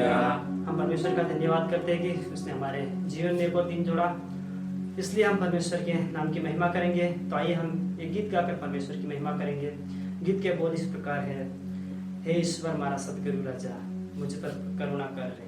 हम परमेश्वर का धन्यवाद करते हैं कि उसने हमारे जीवन में एक और दिन जोड़ा, इसलिए हम परमेश्वर के नाम की महिमा करेंगे। तो आइए हम एक गीत गाकर परमेश्वर की महिमा करेंगे। गीत के बोल इस प्रकार है। हे ईश्वर हमारा सतगुरु राजा, मुझ पर करुणा कर रहे।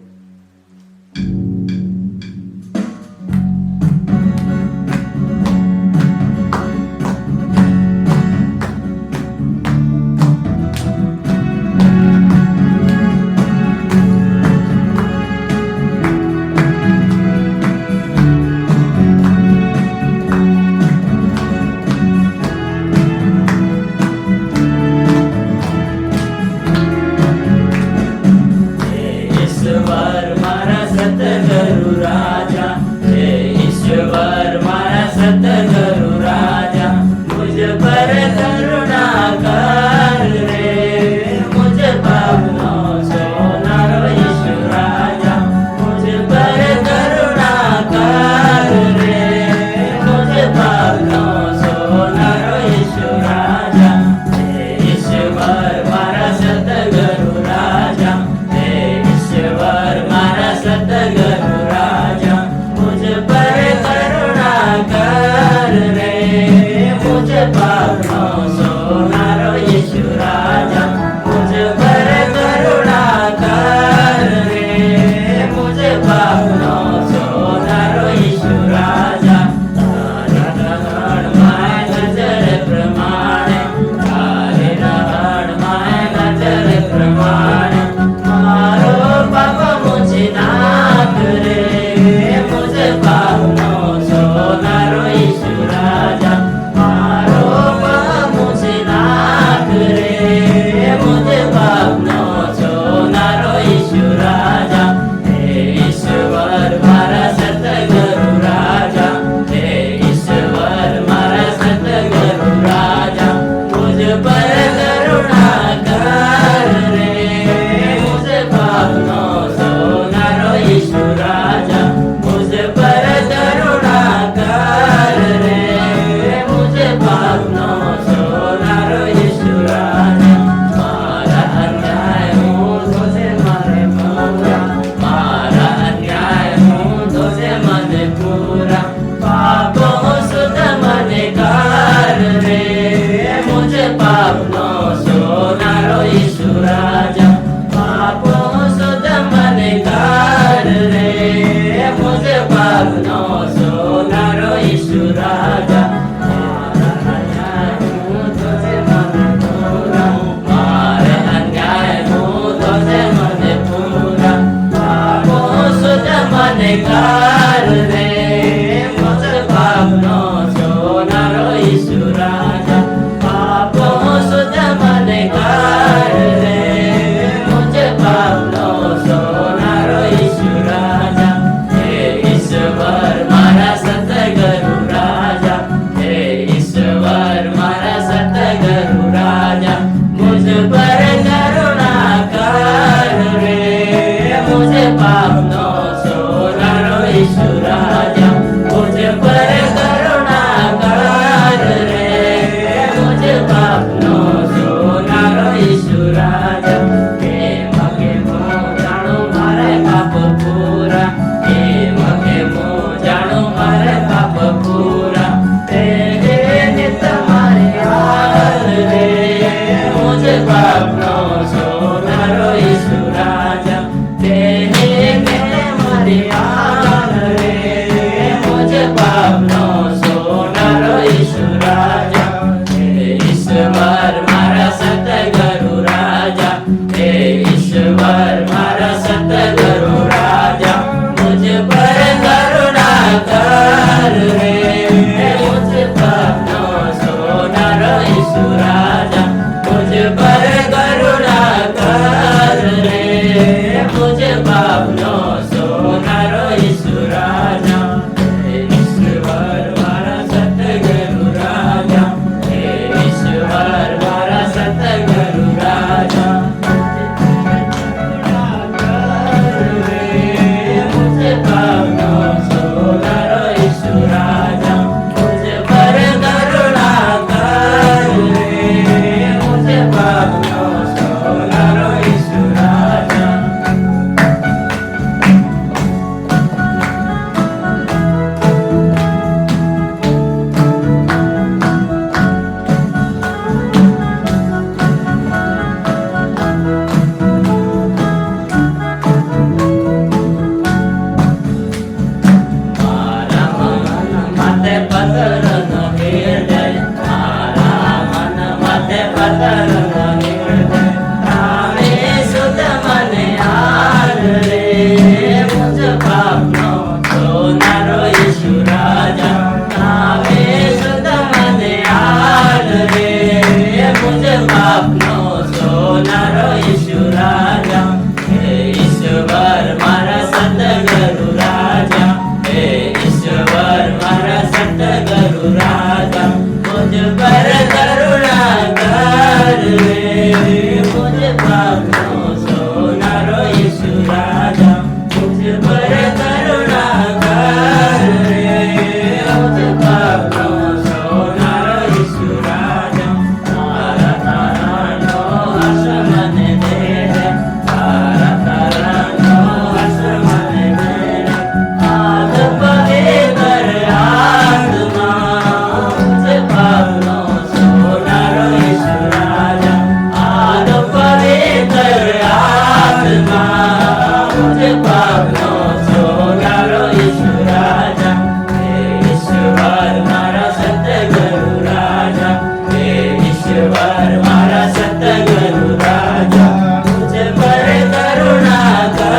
પાપનો સોનારો ઈસુ રાજા, હે ઈશ્વર મારા સતગુરુ રાજા, હે ઈશ્વર મારા સતગુરુ રાજા, મુझ પર કરુણા કર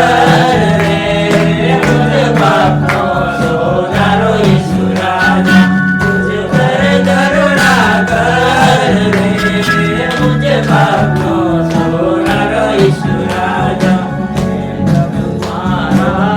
રે, મુझ પાપનો સોનારો ઈસુ રાજા, મુझ પર કરુણા કર રે, મુझ પાપનો સોનારો ઈસુ રાજા, મારા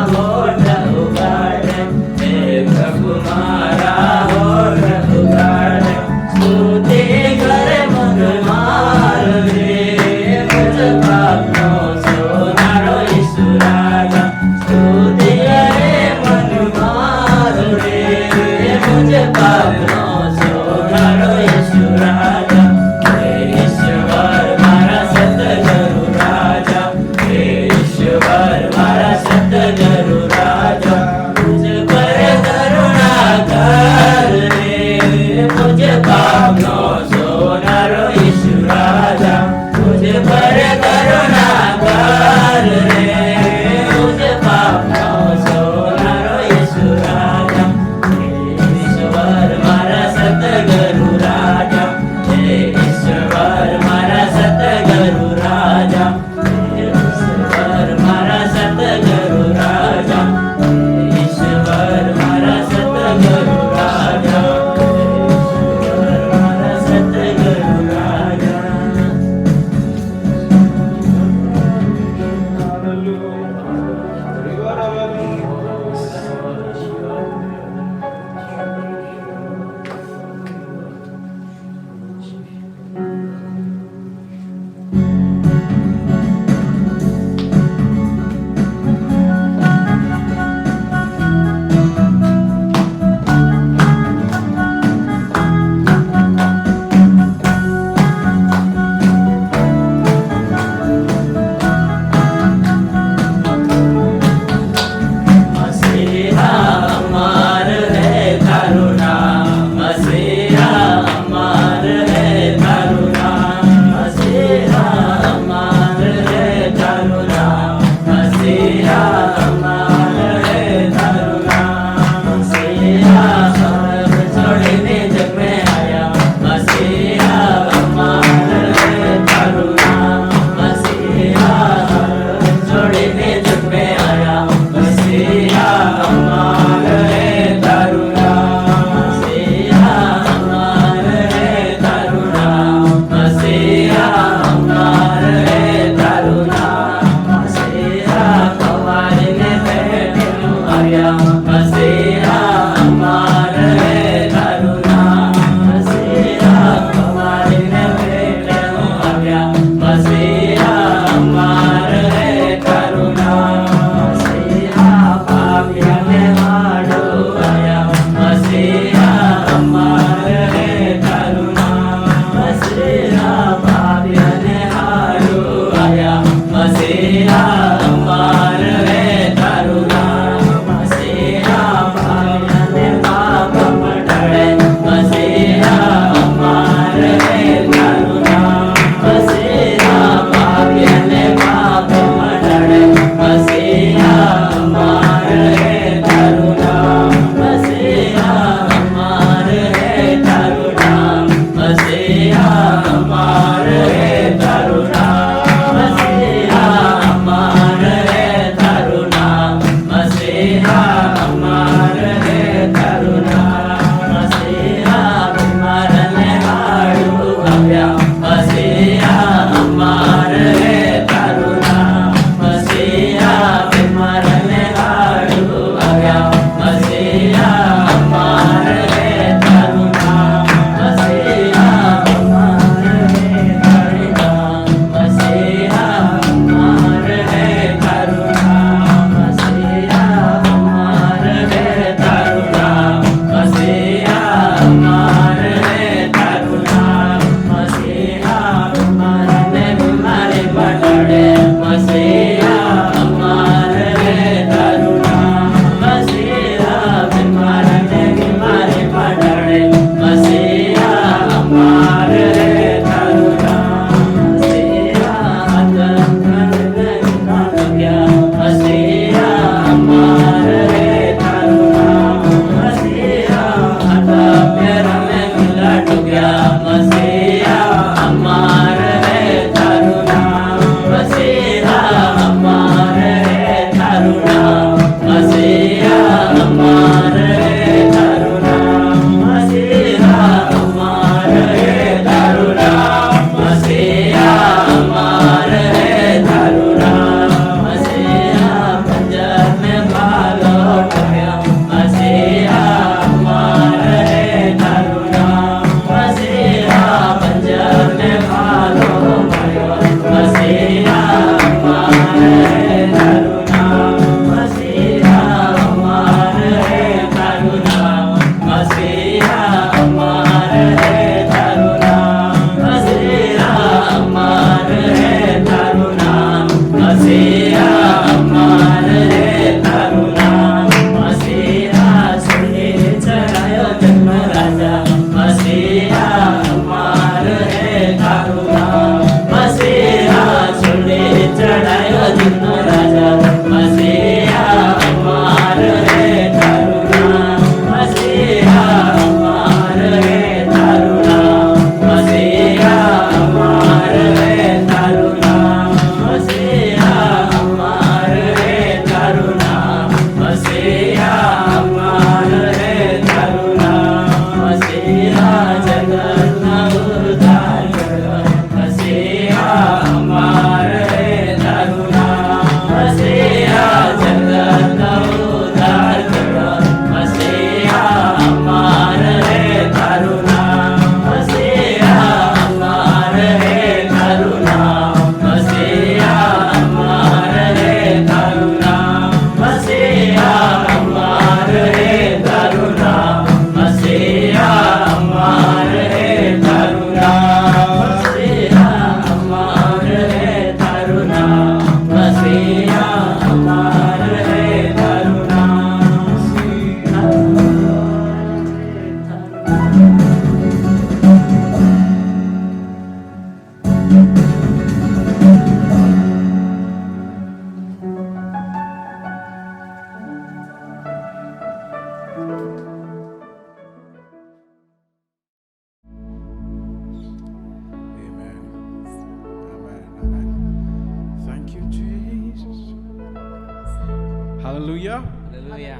हालेलुया। हालेलुया।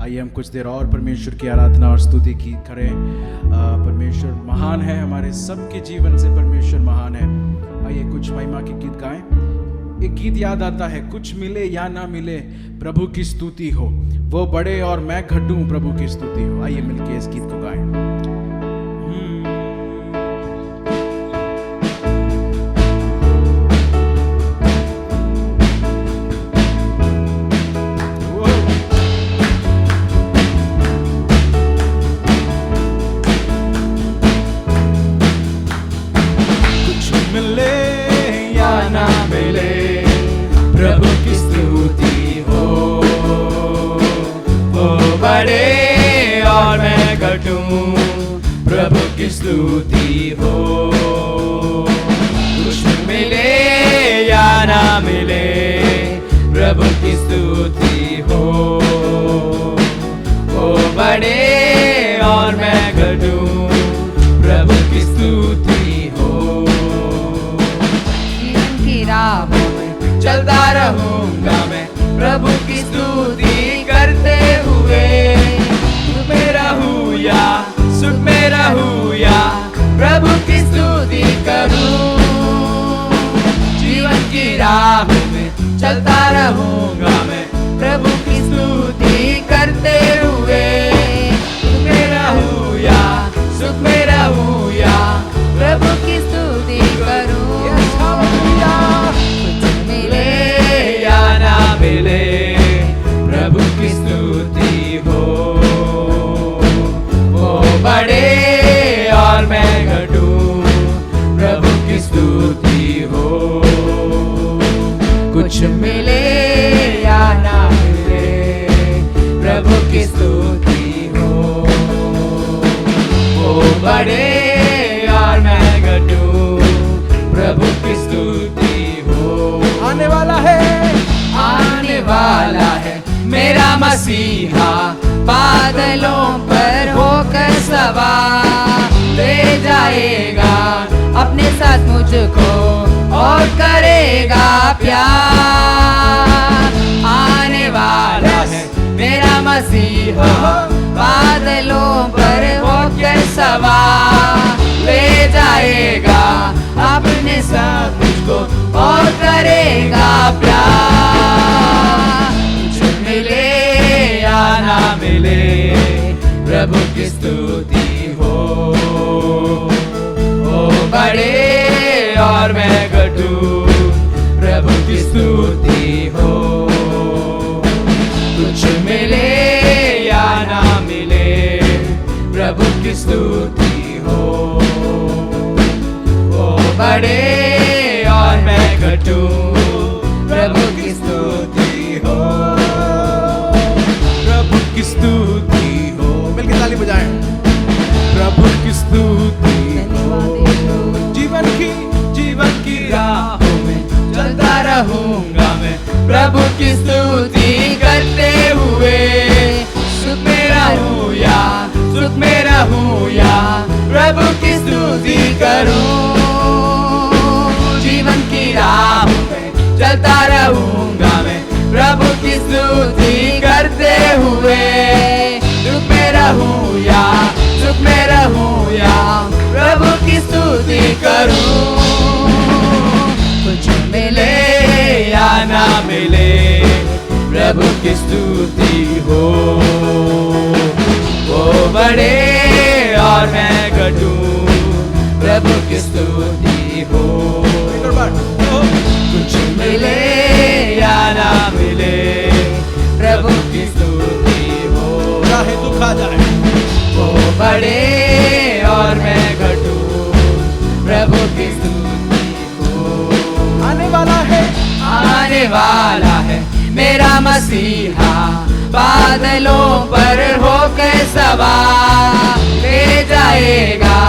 आइए हम कुछ देर और परमेश्वर की आराधना और स्तुति की करें। परमेश्वर महान है, हमारे सबके जीवन से परमेश्वर महान है। आइए कुछ महिमा के गीत गाएं। एक गीत याद आता है, कुछ मिले या ना मिले प्रभु की स्तुति हो, वो बड़े और मैं घटूं प्रभु की स्तुति हो। आइए मिलके इस गीत को गाएं। प्रभु की स्तुति हो, कुछ मिले या ना मिले प्रभु की स्तुति हो, वो बड़े और मैं घटूं प्रभु की स्तुति हो। जीवन की राहों में चलता रहूंगा मैं प्रभु की स्तुति करते हुए, सुख में रहूं या सुख में रहूं या प्रभु की स्तुति करूं। जीवन की राहों में चलता रहूंगा मैं प्रभु की स्तुति करते हुए, सुख में रहूं या सुख में रहूं या प्रभु की स्तुति करूं। कुछ मिले या ना मिले प्रभु की स्तुति हो, बड़े और मैं घटूं प्रभु की स्तुति हो। कुछ मिले या ना मिले प्रभु की स्तुति हो, वो बड़े और मैं घटूं प्रभु की स्तुति हो। आने वाला है मेरा मसीहा, बादलों पर होकर सवार, ले जाएगा अपने साथ मुझको और करेगा प्यार। आने वाला है मेरा मसीहा, बादलों पर होकर सवार, ले जाएगा अपने साथ मुझको और करेगा प्यार। मिले या ना मिले प्रभु की स्तुति हो, वो बड़े और मैं घटूं प्रभु की स्तुति हो। कुछ मिले या ना मिले प्रभु की स्तुति हो, वो बड़े और मैं घटूं प्रभु की स्तुति हो। की स्तुति हो, मिलके ताली बजाएं। प्रभु की स्तुति हो, जीवन की राहों में चलता रहूंगा मैं प्रभु की स्तुति करते हुए, सुख में रहूं या सुख में रहूं या प्रभु की स्तुति करूं। जीवन की राहों में चलता रहूंगा मैं प्रभु की स्तुति करते हुए, सुख में रहूं या सुख में रहूं या प्रभु की स्तुति करूं। कुछ मिले या ना मिले प्रभु की स्तुति हो, वो बड़े और मैं घटूं प्रभु की स्तुति हो। कुछ मिले या ना मिले प्रभु की स्तुति हो, चाहे दुख आ जाए, वो बड़े और मैं घटूं प्रभु की स्तुति हो। आने वाला है मेरा मसीहा, बादलों पर होकर सवार, ले जाएगा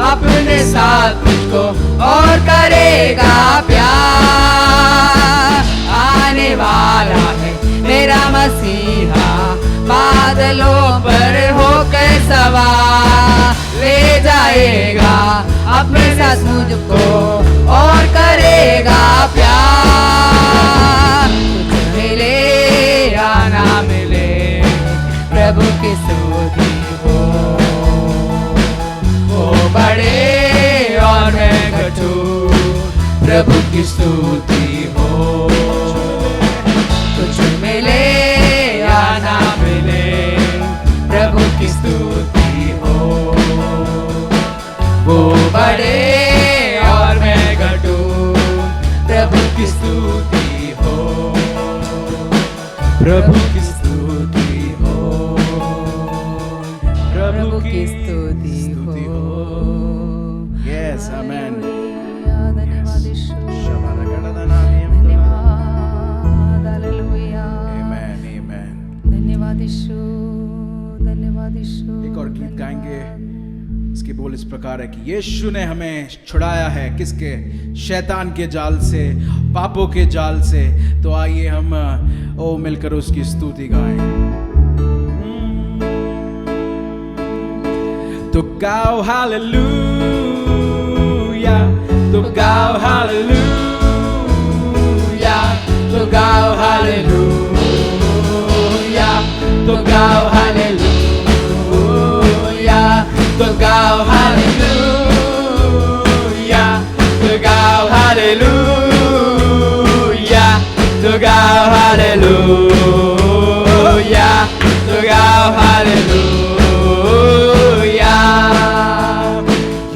अपने साथ मुझको और करेगा प्यार। आने वाला है मेरा मसीहा, बादलों पर होकर सवार, ले जाएगा अपने साथ मुझको और करेगा प्यार। कुछ मिले या प्रभु की स्तुति हो। वो बड़े और मैं घटू, प्रभु की स्तुति हो। कुछ मिले या ना मिले, प्रभु की स्तुति हो। वो बड़े और मैं घटू, प्रभु की स्तुति हो। प्रभु की स्तुति हो, प्रभु की स्तुति हो। Yes amen. धन्यवाद यीशु, धन्यवाद। हालेलुया। आमेन आमेन। धन्यवाद यीशु, धन्यवाद यीशु। एक और गीत गाएंगे, इसके बोल इस प्रकार है कि यीशु ने हमें छुड़ाया है किसके? शैतान के जाल से, पापों के जाल से। तो आइए हम ओ मिलकर उसकी स्तुति गाएं। तो गाओ हालेलुया, तो गाओ हालेलुया, तो गाओ हालेलुया, तो गाओ हालेलुया, तो गाओ हालेलुया, तो गाओ हालेलुया, तो गाओ हालेलुया, तो गाओ हालेलुया।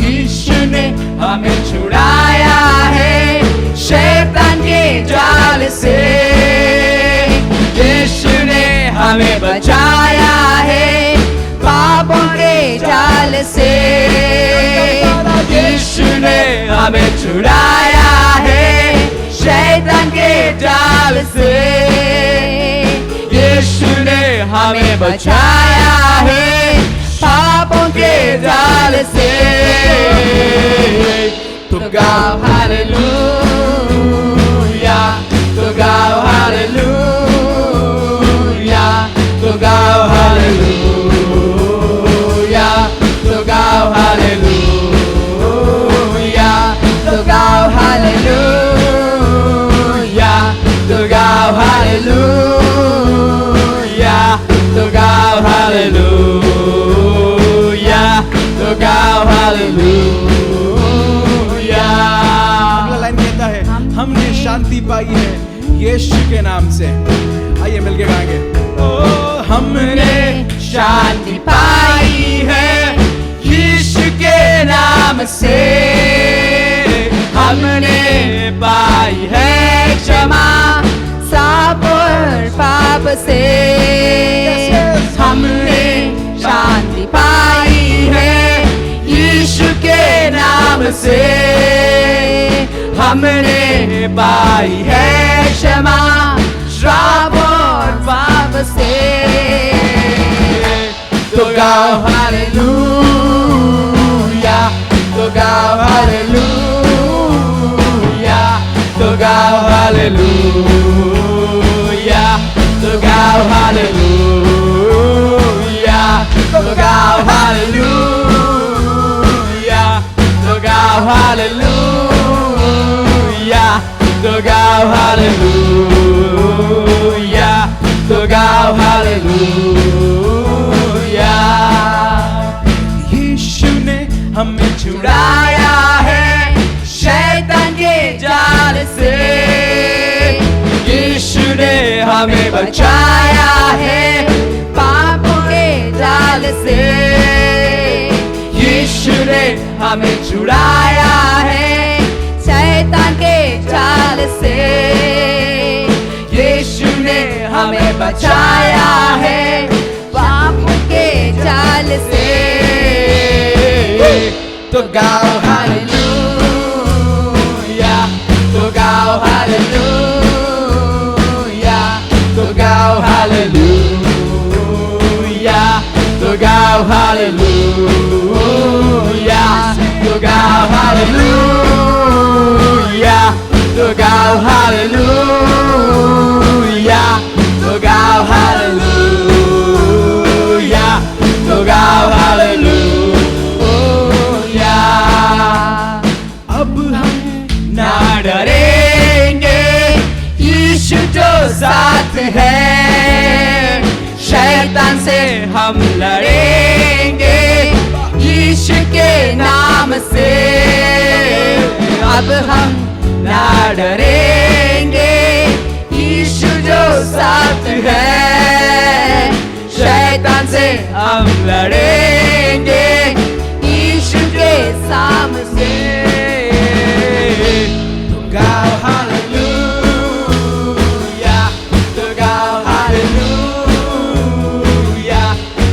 यीशु ने हमें छुड़ाया है शैतान के जाल से। यीशु ने हमें बचाया है पापों के जाल से। यीशु ने हमें छुड़ाया है शैतान के जाल से। यीशु ने हमें बचाया है पापों के जाल से। तो गाओ हालेलुया, तो गाओ हालेलुया, तो गाओ हालेलुया, तो गाओ हालेलुया, तो गाओ हालेलुया, तो गाओ हालेलुया, तो गाओ हालेलुया, तो गाओ हालेलुया। अगला लाइन कहता है हमने शांति पाई है यीशु के नाम से। आइए मिलके गाएंगे। ओ हमने शांति पाई है यीशु के नाम से। हमने पाई है क्षमा साप और पाप से। हमने शांति पाई है यीशु के नाम से। हमने पाई है क्षमा श्राप और पाप से। तो गाओ हालेलुया, तो गाओ हालेलुया, तो गाओ हालेलुया, तो गाओ हालेलुया, तो गाओ हालेलुया, तो गाओ हालेलुया, तो गाओ हालेलुया, तो गाओ हालेलुया। यीशु ने हमें छुड़ाया है शैतान के जाल से। यीशु ने हमें बचाया है पापों के जाल से। यीशु ने हमें छुड़ाया है शैतान के जाल से। यीशु ने हमें बचाया है पापों के जाल से। तो गाओ हालेलुया, तो गाओ हालेलुया, तो गाओ हालेलुया, तो गाओ हालेलुया, तो गाओ हालेलुया, तो गाओ हालेलुया, तो गाओ हालेलुया, तो गाओ हालेलुया। अब हम ना डरेंगे, यीशु जो साथ है। शैतान शैतान से हम लड़ेंगे यीशु के नाम से। अब हम ना डरेंगे, यीशु जो साथ है। शैतान से हम लड़ेंगे यीशु के सामने। तो गाओ हालेलुया, तो गाओ हालेलुया,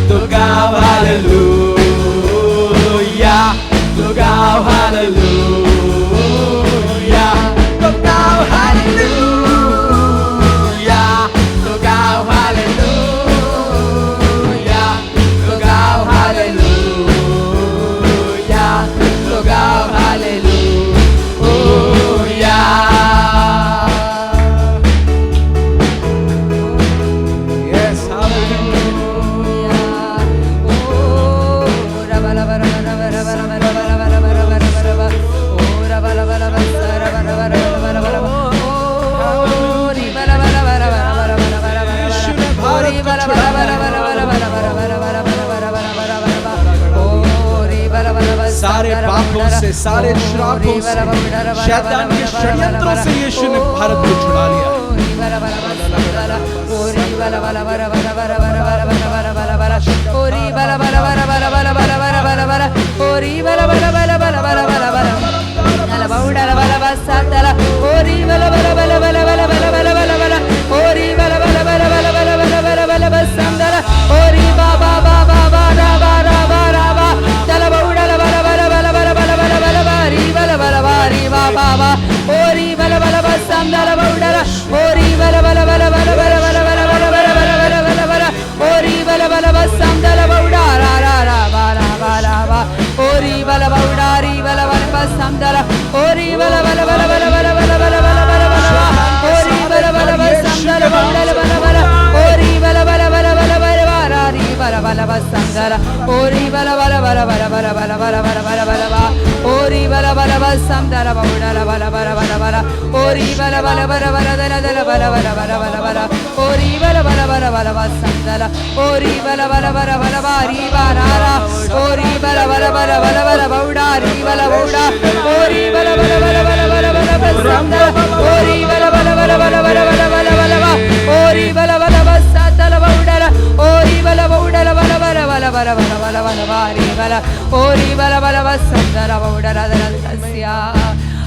तो गाओ हालेलुया, तो गाओ हालेलुया, तो गाओ हालेलुया, तो गाओ हालेलुया, तो गाओ हालेलुया, तो गाओ हालेलुया। Yes, hallelujah. सारे पापों से, सारे श्रापों से, शैतान के षड्यंत्रों से यीशु ने भारत को छुड़ा लिया।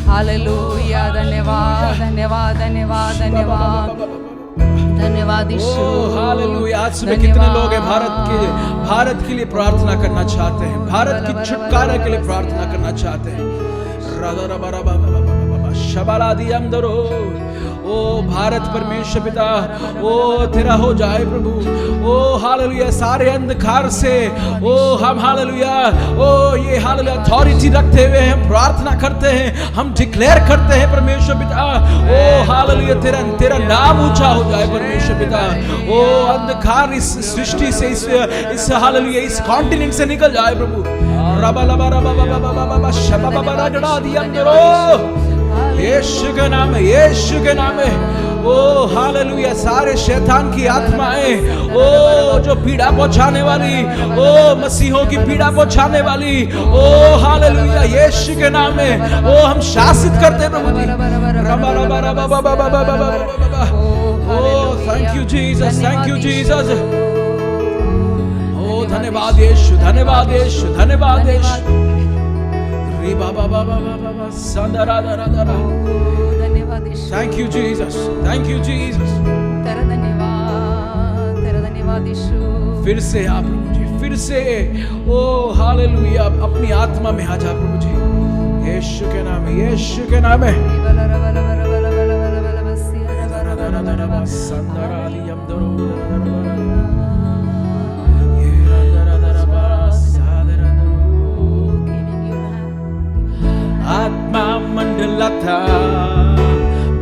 हालेलुया। धन्यवाद धन्यवाद धन्यवाद धन्यवाद धन्यवाद यीशु। हालेलुया। आज सुबह कितने लोग हैं भारत के लिए प्रार्थना करना चाहते हैं, भारत की छुटकारा के लिए प्रार्थना करना चाहते हैं। ओ भारत परमेश्वर पिता, ओ तेरा हो जाए प्रभु। ओ हालेलुया, सारे अंधकार से ओ हम हालेलुया, ओ ये हालेलुया अथॉरिटी रखते हुए हम प्रार्थना करते हैं, हम डिक्लेयर करते हैं परमेश्वर पिता। ओ हालेलुया, तेरा नाम ऊंचा हो जाए परमेश्वर पिता। ओ अंधकार इस सृष्टि से, इस हालेलुया इस कॉन्टिनेंट से निकल जाए प्रभु। यीशु के नाम है, यीशु के नाम है। ओ हालेलुया, सारे शैतान की आत्माएं, ओ जो पीड़ा पहुंचाने वाली, ओ मसीहों की पीड़ा पहुंचाने वाली, ओ हालेलुया यीशु के नाम में ओ हम शासित करते हैं प्रभु जी। Oh thank you Jesus, thank you Jesus. ओ धन्यवाद यीशु, धन्यवाद यीशु, धन्यवाद यीशु। Thank you Jesus, thank you Jesus। तेरा धन्यवाद यीशु। फिर से आप प्रभु जी, फिर से ओ हालेलुया अपनी आत्मा में आ जा प्रभु जी। यीशु के नाम में, यीशु के नाम में। आत्मा मंडलता,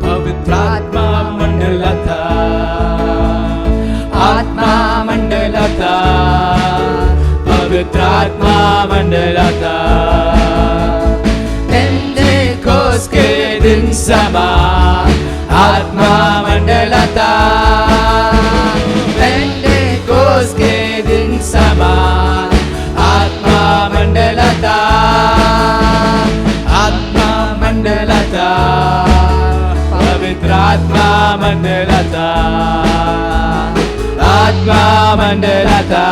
पवित्र आत्मा मंडलता, आत्मा मंडलता, पवित्र आत्मा मंडलता। पेंटेकोस्त के दिन समा आत्मा मंडलता, पेंटेकोस्त के मंडलाता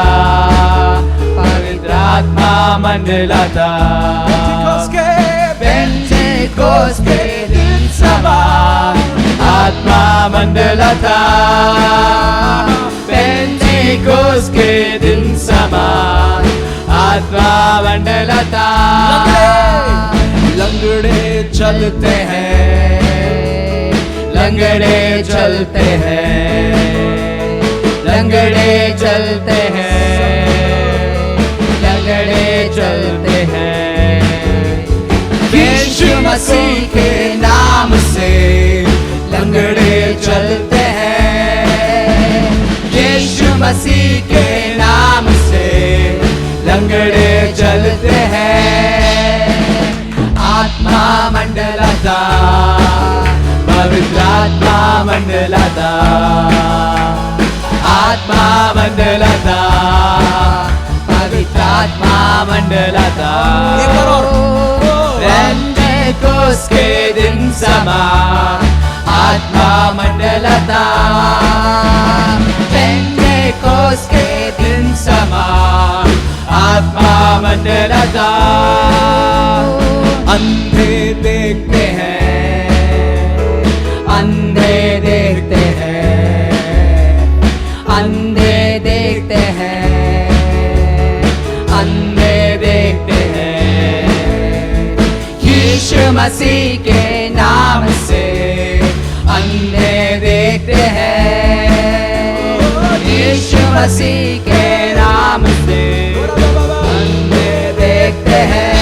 पवित्र आत्मा मंडलाता पेंटेकोस के दिन समान आत्मा मंडलाता पेंटेकोस के दिन समान आत्मा मंडलाता लंगड़े चलते हैं लंगड़े चलते हैं लंगड़े चलते हैं लंगड़े चलते हैं यीशु मसीह के नाम से लंगड़े चलते हैं यीशु मसीह के नाम से लंगड़े चलते हैं आत्मा मंडलाता पवित्र आत्मा मंडलाता आत्मा मंडलाता पवित्र आत्मा मंडलाता पेंटेकोस के दिन समान आत्मा मंडलाता पेंटेकोस के दिन समान आत्मा मंडलाता अंधे देखते हैं अंधे देखते हैं अंधे देखते हैं अंधे देखते हैं यीशु मसीह के नाम से अंधे देखते हैं यीशु मसीह के नाम से अंधे देखते हैं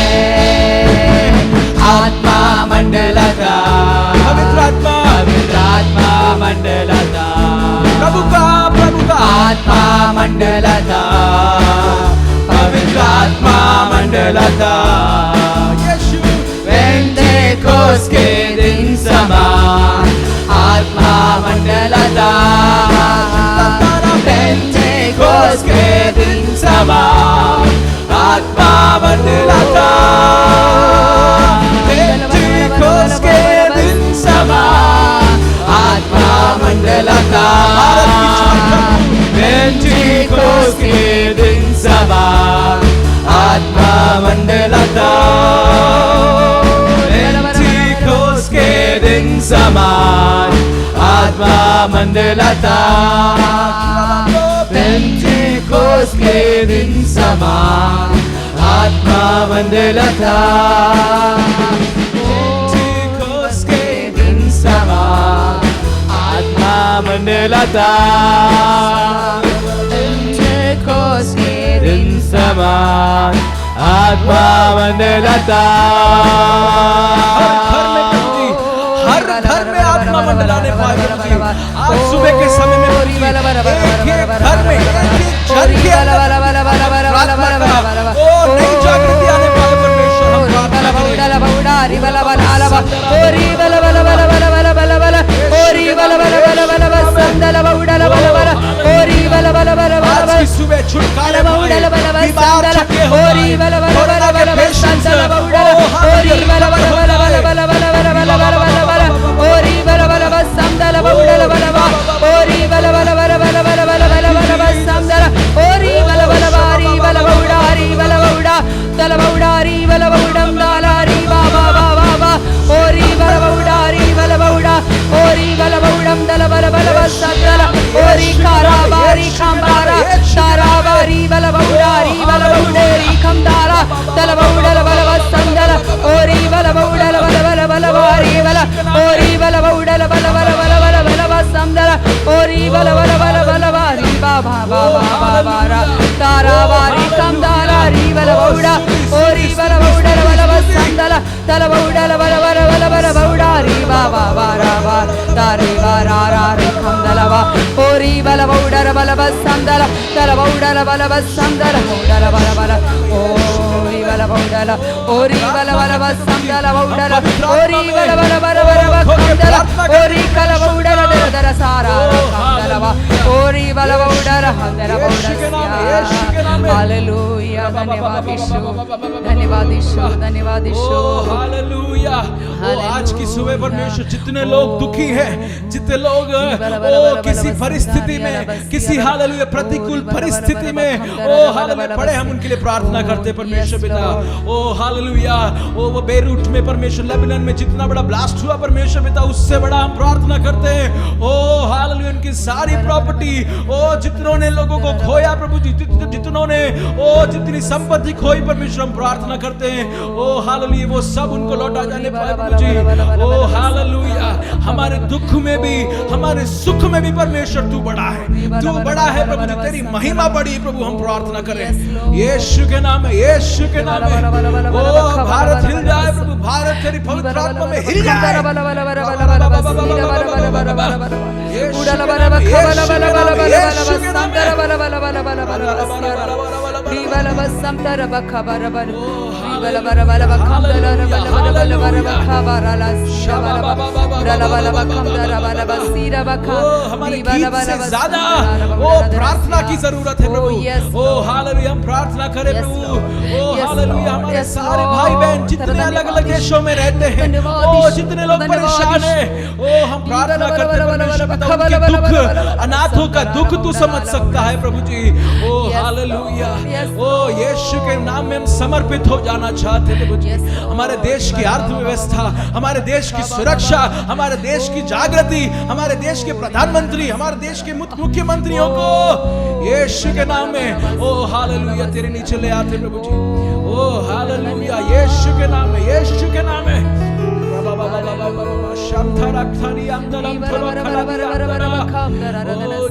आत्मा मंडलाता पवित्र आत्मा मंडलाता प्रभु का आत्मा मंडलाता पवित्र आत्मा मंडलाता पेंटेकोस के दिन समान आत्मा मंडलाता पेंटेकोस के दिन समान आत्मा मंडलाता पेंटेकोस के दिन समान आत्मा मंडलाता पेंटेकोस के दिन समान आत्मा मंडलाता पेंटेकोस के दिन समान आत्मा मंडलाता पेंटेकोस के दिन समान आत्मा मंडलाता पेंटेकोस के दिन समान आत्मा मंडलाता पेंटेकोस के दिन समान आत्मा मंडलाता हर घर में आत्मा मंडलाने पाए आज सुबह के समय में घर में घर के नई जागृति आने पाए परमेश्वर हम प्रार्थना आज की सुबह छुटकारे बीमार थके हो दरा सारा रखंदरवा ओरी बलवा उडर हंदरवा हालेलुया धन्यवाद यीशु धन्यवाद यीशु धन्यवाद यीशु हालेलुया। आज की सुबह परमेश्वर जितने लोग दुखी हैं, जितने लोग किसी परिस्थिति में, किसी हालेलुया प्रतिकूल परिस्थिति में हालेलुया पड़े, हम उनके लिए प्रार्थना करते परमेश्वर पिता। हालेलुया वो बेरूट में परमेश्वर, लेबनान में जितना बड़ा ब्लास्ट हुआ परमेश्वर पिता, उससे बड़ा हम प्रार्थना करते हैं। हालेलुया उनकी सारी प्रॉपर्टी, जितनों ने लोगों को खोया प्रभु जी, जितनों ने जितनी संपत्ति खोई परमेश्वर, हम प्रार्थना करते हैं हालेलुया वो सब उनको लौटा जाने पाए प्रभु जी। हालेलुया हमारे दुख में भी, हमारे सुख में भी परमेश्वर तू बड़ा है, तू बड़ा है प्रभु जी, तेरी महिमा बड़ी प्रभु। हम प्रार्थना करें यीशु के नाम में, यीशु के नाम में। भारत हिल जाए प्रभु, भारत तेरी पवित्र आत्मा में हिल जाए। हमारे गीत से ज्यादा प्रार्थना की जरूरत है प्रभु। हालेलुया हम प्रार्थना करें प्रभु। हालेलुया हमारे सारे भाई बहन जितने अलग अलग देशों में रहते हैं, जितने लोग परेशान हैं, हम प्रार्थना करते हैं परमेश्वर पिता, उनके दुख, अनाथों का दुख तू समझ सकता है प्रभु जी। हालेलुया यीशु के नाम में हम समर्पित हो जाना चाहते हैं प्रभु जी। हमारे देश की अर्थव्यवस्था, हमारे देश की सुरक्षा, हमारे देश की जागृति, हमारे देश के प्रधानमंत्री, हमारे देश के मुख्यमंत्रियों को यीशु के नाम में हालेलुया तेरे नीचे ले आते प्रभु जी। हालेलुया यीशु के नाम में, यीशु के नाम में।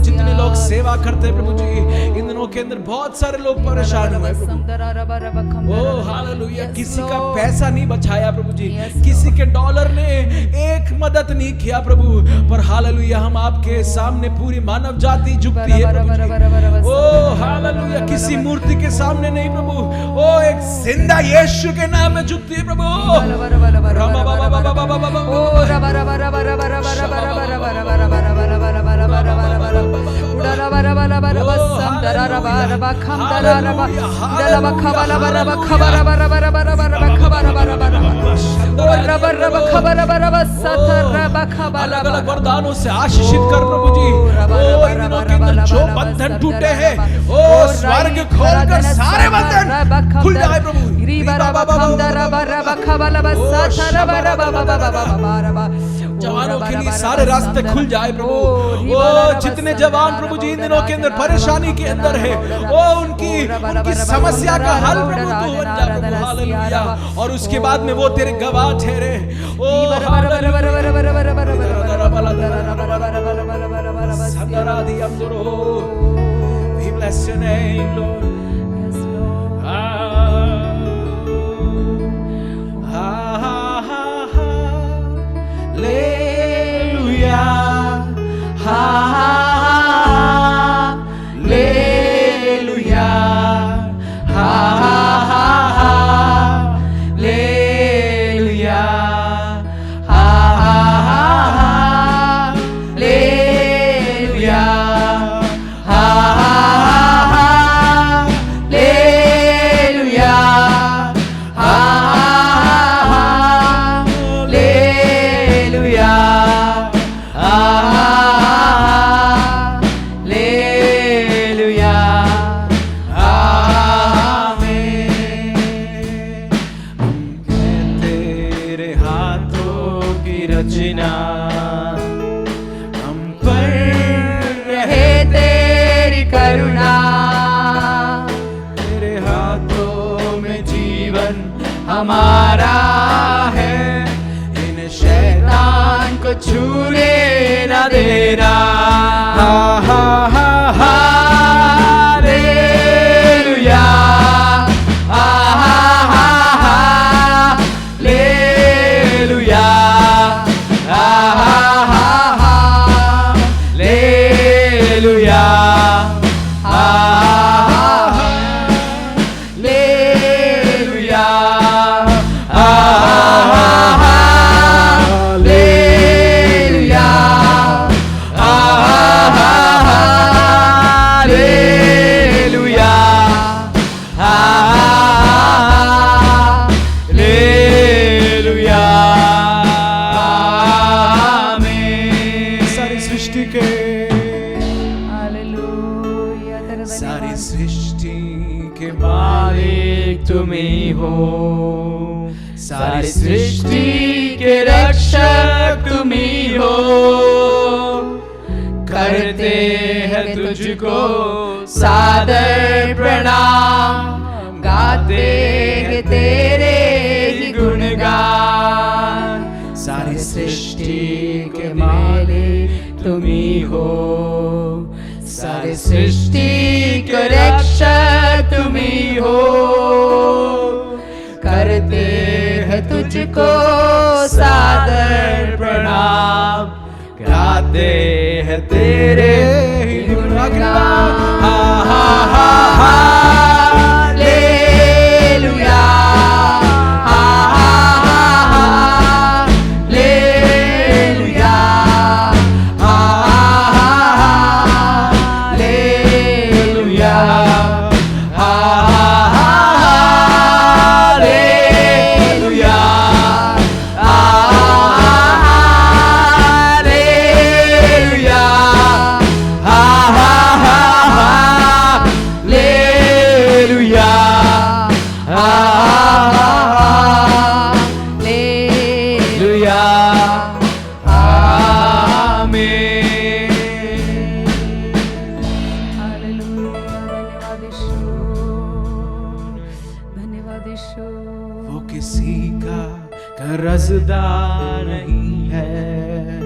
जितने लोग सेवा करते हैं प्रभु जी, इन दिनों के अंदर बहुत सारे लोग परेशान हुए प्रभु। हालेलुया किसी का पैसा नहीं बचाया प्रभु जी, किसी के डॉलर ने एक मदद नहीं किया प्रभु, पर हालेलुया हम आपके सामने पूरी मानव जाति झुकती है प्रभु जी। हालेलुया किसी मूर्ति के सामने नहीं प्रभु, एक जिंदा यीशु के नाम में झुकती है प्रभु। अलग अलग वरदानों से आशीषित कर प्रभु जी। इन दिनों के अंदर जो बंधन टूटे हैं, स्वर्ग खोलकर सारे बंधन खुल जाए प्रभु। जवानों के लिए सारे रास्ते खुल जाए प्रभु। जितने जवान प्रभु जी इन दिनों के अंदर परेशानी के अंदर है, उनकी समस्या का हल प्रभु तू बन जा प्रभु। हालेलुया और उसके बाद में वो तेरे गवाह ठहरे। We bless your name, Lord. हमारा है, इन शैतान को छूने न देना। हालेलुया हालेलुया हालेलुया सारी सृष्टि के मालिक तुम ही हो, सारी सृष्टि के रक्षक तुम ही हो। करते हैं तुझको सादर प्रणाम, गाते हैं तेरे ही गुणगान। सारी सृष्टि के मालिक तुम ही हो, सारी सृष्टि के रक्षक तुम ही हो। करते हैं तुझको सादर प्रणाम, गाते हैं तेरे ही गुणगान। हा हा हा हालेलुया, हा हा हा हालेलुया, हा हा हालेलुया, हा हा हालेलुया, वो किसी का कर्जदार नहीं है,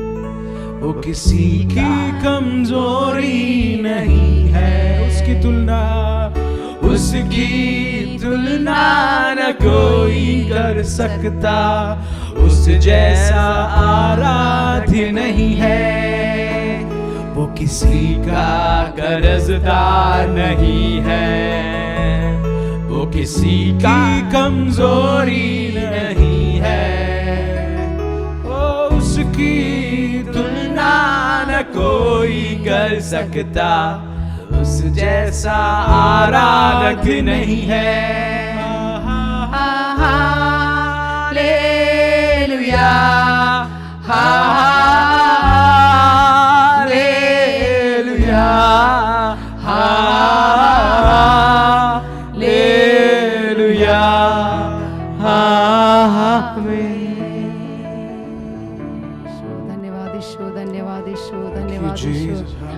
वो किसी की कमजोरी नहीं है। उसकी तुलना न कोई कर सकता, उस जैसा आराध्य नहीं है। वो किसी का कर्जदार नहीं है, वो किसी की कमजोरी नहीं है। वो उसकी तुलना न कोई कर सकता, उस जैसा आराधक नहीं है। हालेलुया, हालेलुया, हालेलुया, धन्यवाद ईशो, धन्यवाद ईशो, धन्यवाद ईशो।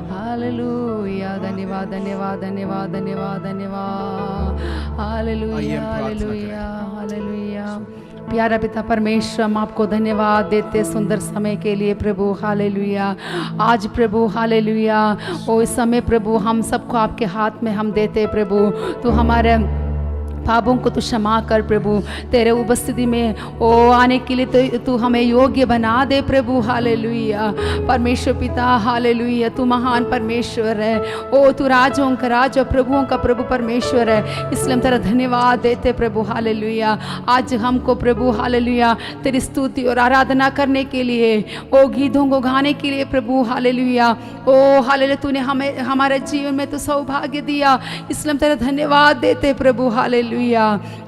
हालेलुया, धन्यवाद धन्यवाद धन्यवाद धन्यवाद धन्यवाद। Hallelujah hallelujah hallelujah. प्यारा पिता परमेश्वर, हम आपको धन्यवाद देते सुंदर समय के लिए प्रभु। हालेलुया। आज प्रभु हालेलुया, ओ इस समय प्रभु हम सबको आपके हाथ में हम देते प्रभु। तो हमारे पापों को तू क्षमा कर प्रभु। तेरे उपस्थिति में ओ आने के लिए तो तू हमें योग्य बना दे प्रभु। हालेलुया। परमेश्वर पिता हालेलुया, तू महान परमेश्वर है। ओ तू राजों का राज और प्रभुओं का प्रभु परमेश्वर है। इसलिए हम तेरा धन्यवाद देते प्रभु। हालेलुया। आज हमको प्रभु हालेलुया तेरी स्तुति और आराधना करने के लिए, ओ गीतों को गाने के लिए प्रभु हालेलुया। ओ हालेलुया, तूने हमें हमारे जीवन में तो सौभाग्य दिया, इसलिए हम तेरा धन्यवाद देते प्रभु। हालेलुया।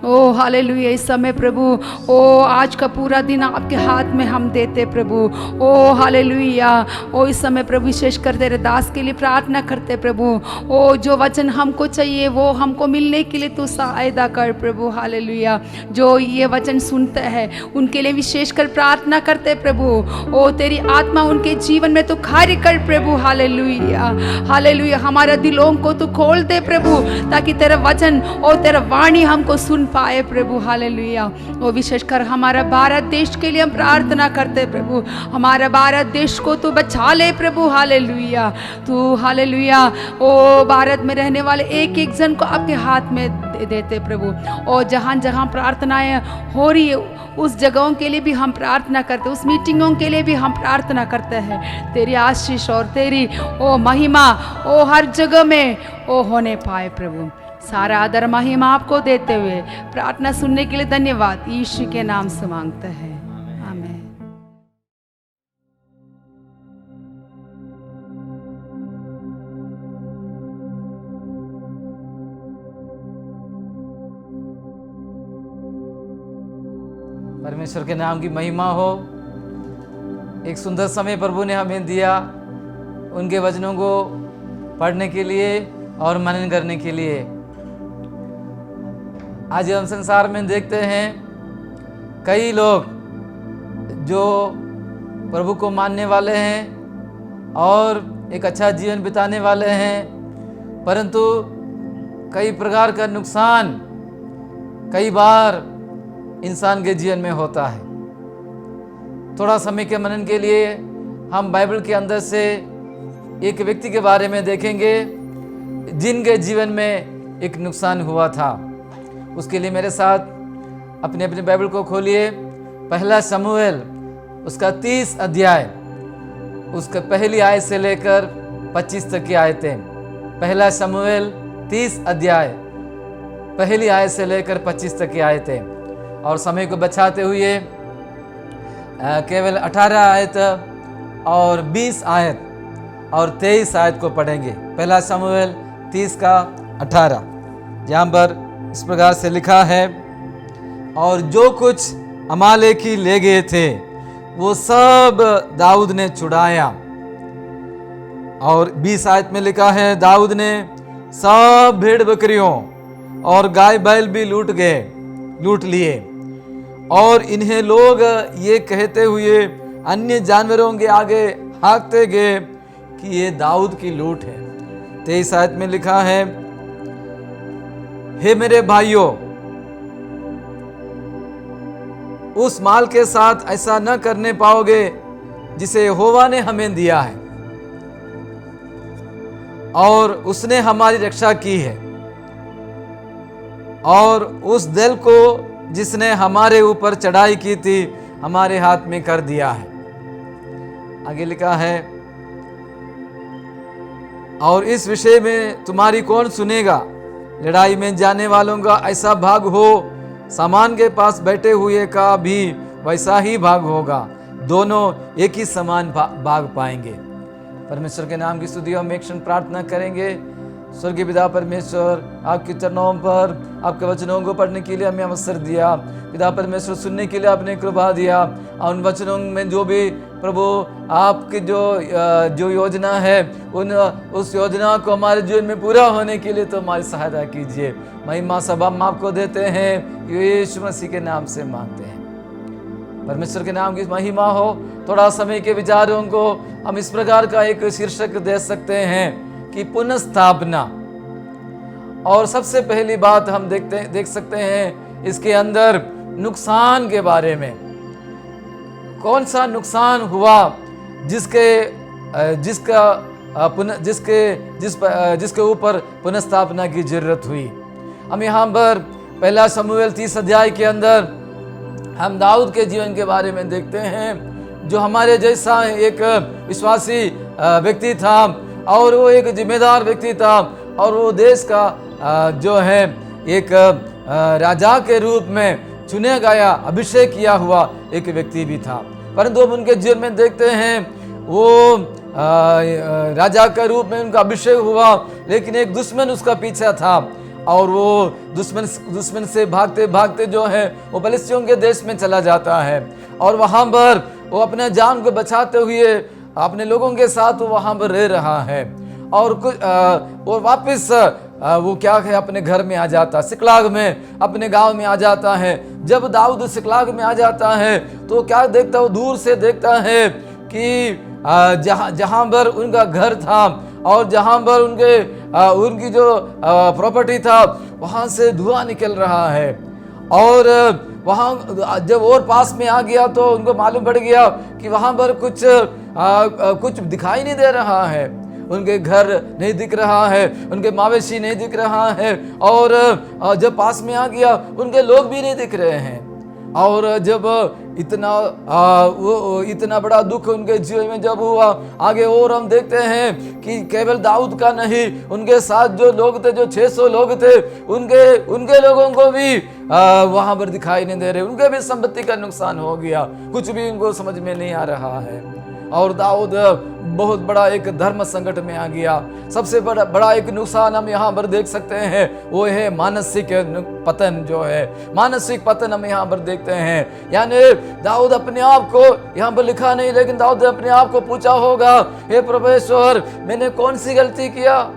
ओ हालेलुया। इस समय प्रभु ओ आज का पूरा दिन आपके हाथ में हम देते प्रभु। ओ हालेलुया। ओ इस समय प्रभु विशेष कर तेरे दास के लिए प्रार्थना करते प्रभु। ओ जो वचन हमको चाहिए वो हमको मिलने के लिए तू सहायता कर प्रभु। हालेलुया। जो ये वचन सुनते हैं उनके लिए विशेष कर प्रार्थना करते प्रभु। ओ तेरी आत्मा उनके जीवन में तू कार्य कर प्रभु। Hallelujah hallelujah. हमारे दिलों को तू खोल दे प्रभु, ताकि तेरा वचन और तेरा वाणी हमको सुन पाए प्रभु। हालेलुया। वो विशेषकर हमारा भारत देश के लिए हम प्रार्थना करते प्रभु। हमारा भारत देश को तू बचा ले प्रभु। हालेलुया। तू हालेलुया ओ भारत में रहने वाले एक एक जन को आपके हाथ में देते प्रभु। और जहाँ जहाँ प्रार्थनाएं हो रही है उस जगहों के लिए भी हम प्रार्थना करते, उस मीटिंगों के लिए भी हम प्रार्थना करते हैं। तेरी आशीष और तेरी ओ महिमा ओ हर जगह में ओ होने पाए प्रभु। सारा आदर महिमा आपको देते हुए प्रार्थना सुनने के लिए धन्यवाद। यीशु के नाम से मांगते हैं, आमीन। परमेश्वर के नाम की महिमा हो। एक सुंदर समय प्रभु ने हमें दिया उनके वचनों को पढ़ने के लिए, और मनन करने के लिए। आज हम संसार में देखते हैं कई लोग जो प्रभु को मानने वाले हैं और एक अच्छा जीवन बिताने वाले हैं, परंतु कई प्रकार का नुकसान कई बार इंसान के जीवन में होता है। थोड़ा समय के मनन के लिए हम बाइबल के अंदर से एक व्यक्ति के बारे में देखेंगे जिनके जीवन में एक नुकसान हुआ था। उसके लिए मेरे साथ अपने अपने बाइबल को खोलिए। पहला शमूएल उसका 30 अध्याय, उसका पहली आयत से लेकर 25 तक की आयतें। पहला शमूएल 30 अध्याय, पहली आयत से लेकर 25 तक की आयतें। और समय को बचाते हुए केवल 18 आयत और 20 आयत और 23 आयत को पढ़ेंगे। पहला शमूएल 30 का 18, जहाँ पर इस प्रकार से लिखा है, और जो कुछ अमालेकी ले गए थे वो सब दाऊद ने छुड़ाया। और 20 आयत में लिखा है, दाऊद ने सब भेड़ बकरियों और गाय बैल भी लूट लिए, और इन्हें लोग ये कहते हुए अन्य जानवरों के आगे हाँकते गए कि ये दाऊद की लूट है। 23 आयत में लिखा है, हे मेरे भाइयों, उस माल के साथ ऐसा न करने पाओगे जिसे यहोवा ने हमें दिया है, और उसने हमारी रक्षा की है, और उस दल को जिसने हमारे ऊपर चढ़ाई की थी हमारे हाथ में कर दिया है। आगे लिखा है, और इस विषय में तुम्हारी कौन सुनेगा? लड़ाई में जाने वालों का ऐसा भाग हो, सामान के पास बैठे हुए का भी वैसा ही भाग होगा, दोनों एक ही समान भाग पाएंगे। परमेश्वर के नाम की स्तुति हम एक क्षण प्रार्थना करेंगे। स्वर्गीय पिता परमेश्वर, आपके चरणों पर आपके वचनों को पढ़ने के लिए हमें अवसर दिया। पिता परमेश्वर, सुनने के लिए आपने कृपा दिया। और उन वचनों में जो भी प्रभु आपकी जो योजना है, उस योजना को हमारे जीवन में पूरा होने के लिए तो हमारी सहायता कीजिए। महिमा सब हम आपको देते हैं, यीशु मसीह के नाम से मांगते हैं। परमेश्वर के नाम की महिमा हो। थोड़ा समय के विचारों को हम इस प्रकार का एक शीर्षक दे सकते हैं कि पुनर्स्थापना। और सबसे पहली बात हम देख सकते हैं इसके अंदर नुकसान के बारे में। कौन सा नुकसान हुआ जिसके ऊपर पुनर्स्थापना की जरूरत हुई। हम यहाँ पर पहला शमूएल 30 अध्याय के अंदर हम दाऊद के जीवन के बारे में देखते हैं, जो हमारे जैसा एक विश्वासी व्यक्ति था, और वो एक जिम्मेदार व्यक्ति था, और वो देश का जो है एक राजा के रूप में चुने गया, अभिषेक किया हुआ एक व्यक्ति भी था। परंतु अब उनके जीवन में देखते हैं वो राजा के रूप में उनका अभिषेक हुआ, लेकिन एक दुश्मन उसका पीछा था, और वो दुश्मन से भागते भागते जो है वो फिलिस्तियों के देश में चला जाता है। और वहाँ पर वो अपने जान को बचाते हुए अपने लोगों के साथ वो वहाँ पर रह रहा है। और वो वापस वो क्या है, अपने घर में आ जाता, सिकलाग में अपने गांव में आ जाता है। जब दाऊद सिकलाग में आ जाता है तो क्या देखता, वो दूर से देखता है कि जहाँ पर उनका घर था और जहाँ पर उनकी जो प्रॉपर्टी था वहाँ से धुआं निकल रहा है। और वहाँ जब और पास में आ गया तो उनको मालूम पड़ गया कि वहाँ पर कुछ दिखाई नहीं दे रहा है। उनके घर नहीं दिख रहा है, उनके मवेशी नहीं दिख रहा है, और जब पास में आ गया उनके लोग भी नहीं दिख रहे हैं। और जब इतना बड़ा दुख उनके जीवन में जब हुआ, आगे और हम देखते हैं कि केवल दाऊद का नहीं, उनके साथ जो लोग थे, जो 600 लोग थे, उनके लोगों को भी वहां पर दिखाई नहीं दे रहे, उनके भी संपत्ति का नुकसान हो गया, कुछ भी उनको समझ में नहीं आ रहा है। और दाऊद बहुत बड़ा एक धर्म संकट में आ गया। सबसे बड़ा एक नुकसान हम यहाँ पर देख सकते हैं, वो है मानसिक पतन। जो है मानसिक पतन हम यहाँ पर देखते हैं। यानी दाऊद अपने आप को, यहाँ पर लिखा नहीं, लेकिन दाऊद ने अपने आप को पूछा होगा, हे परमेश्वर, मैंने कौन सी गलती किया?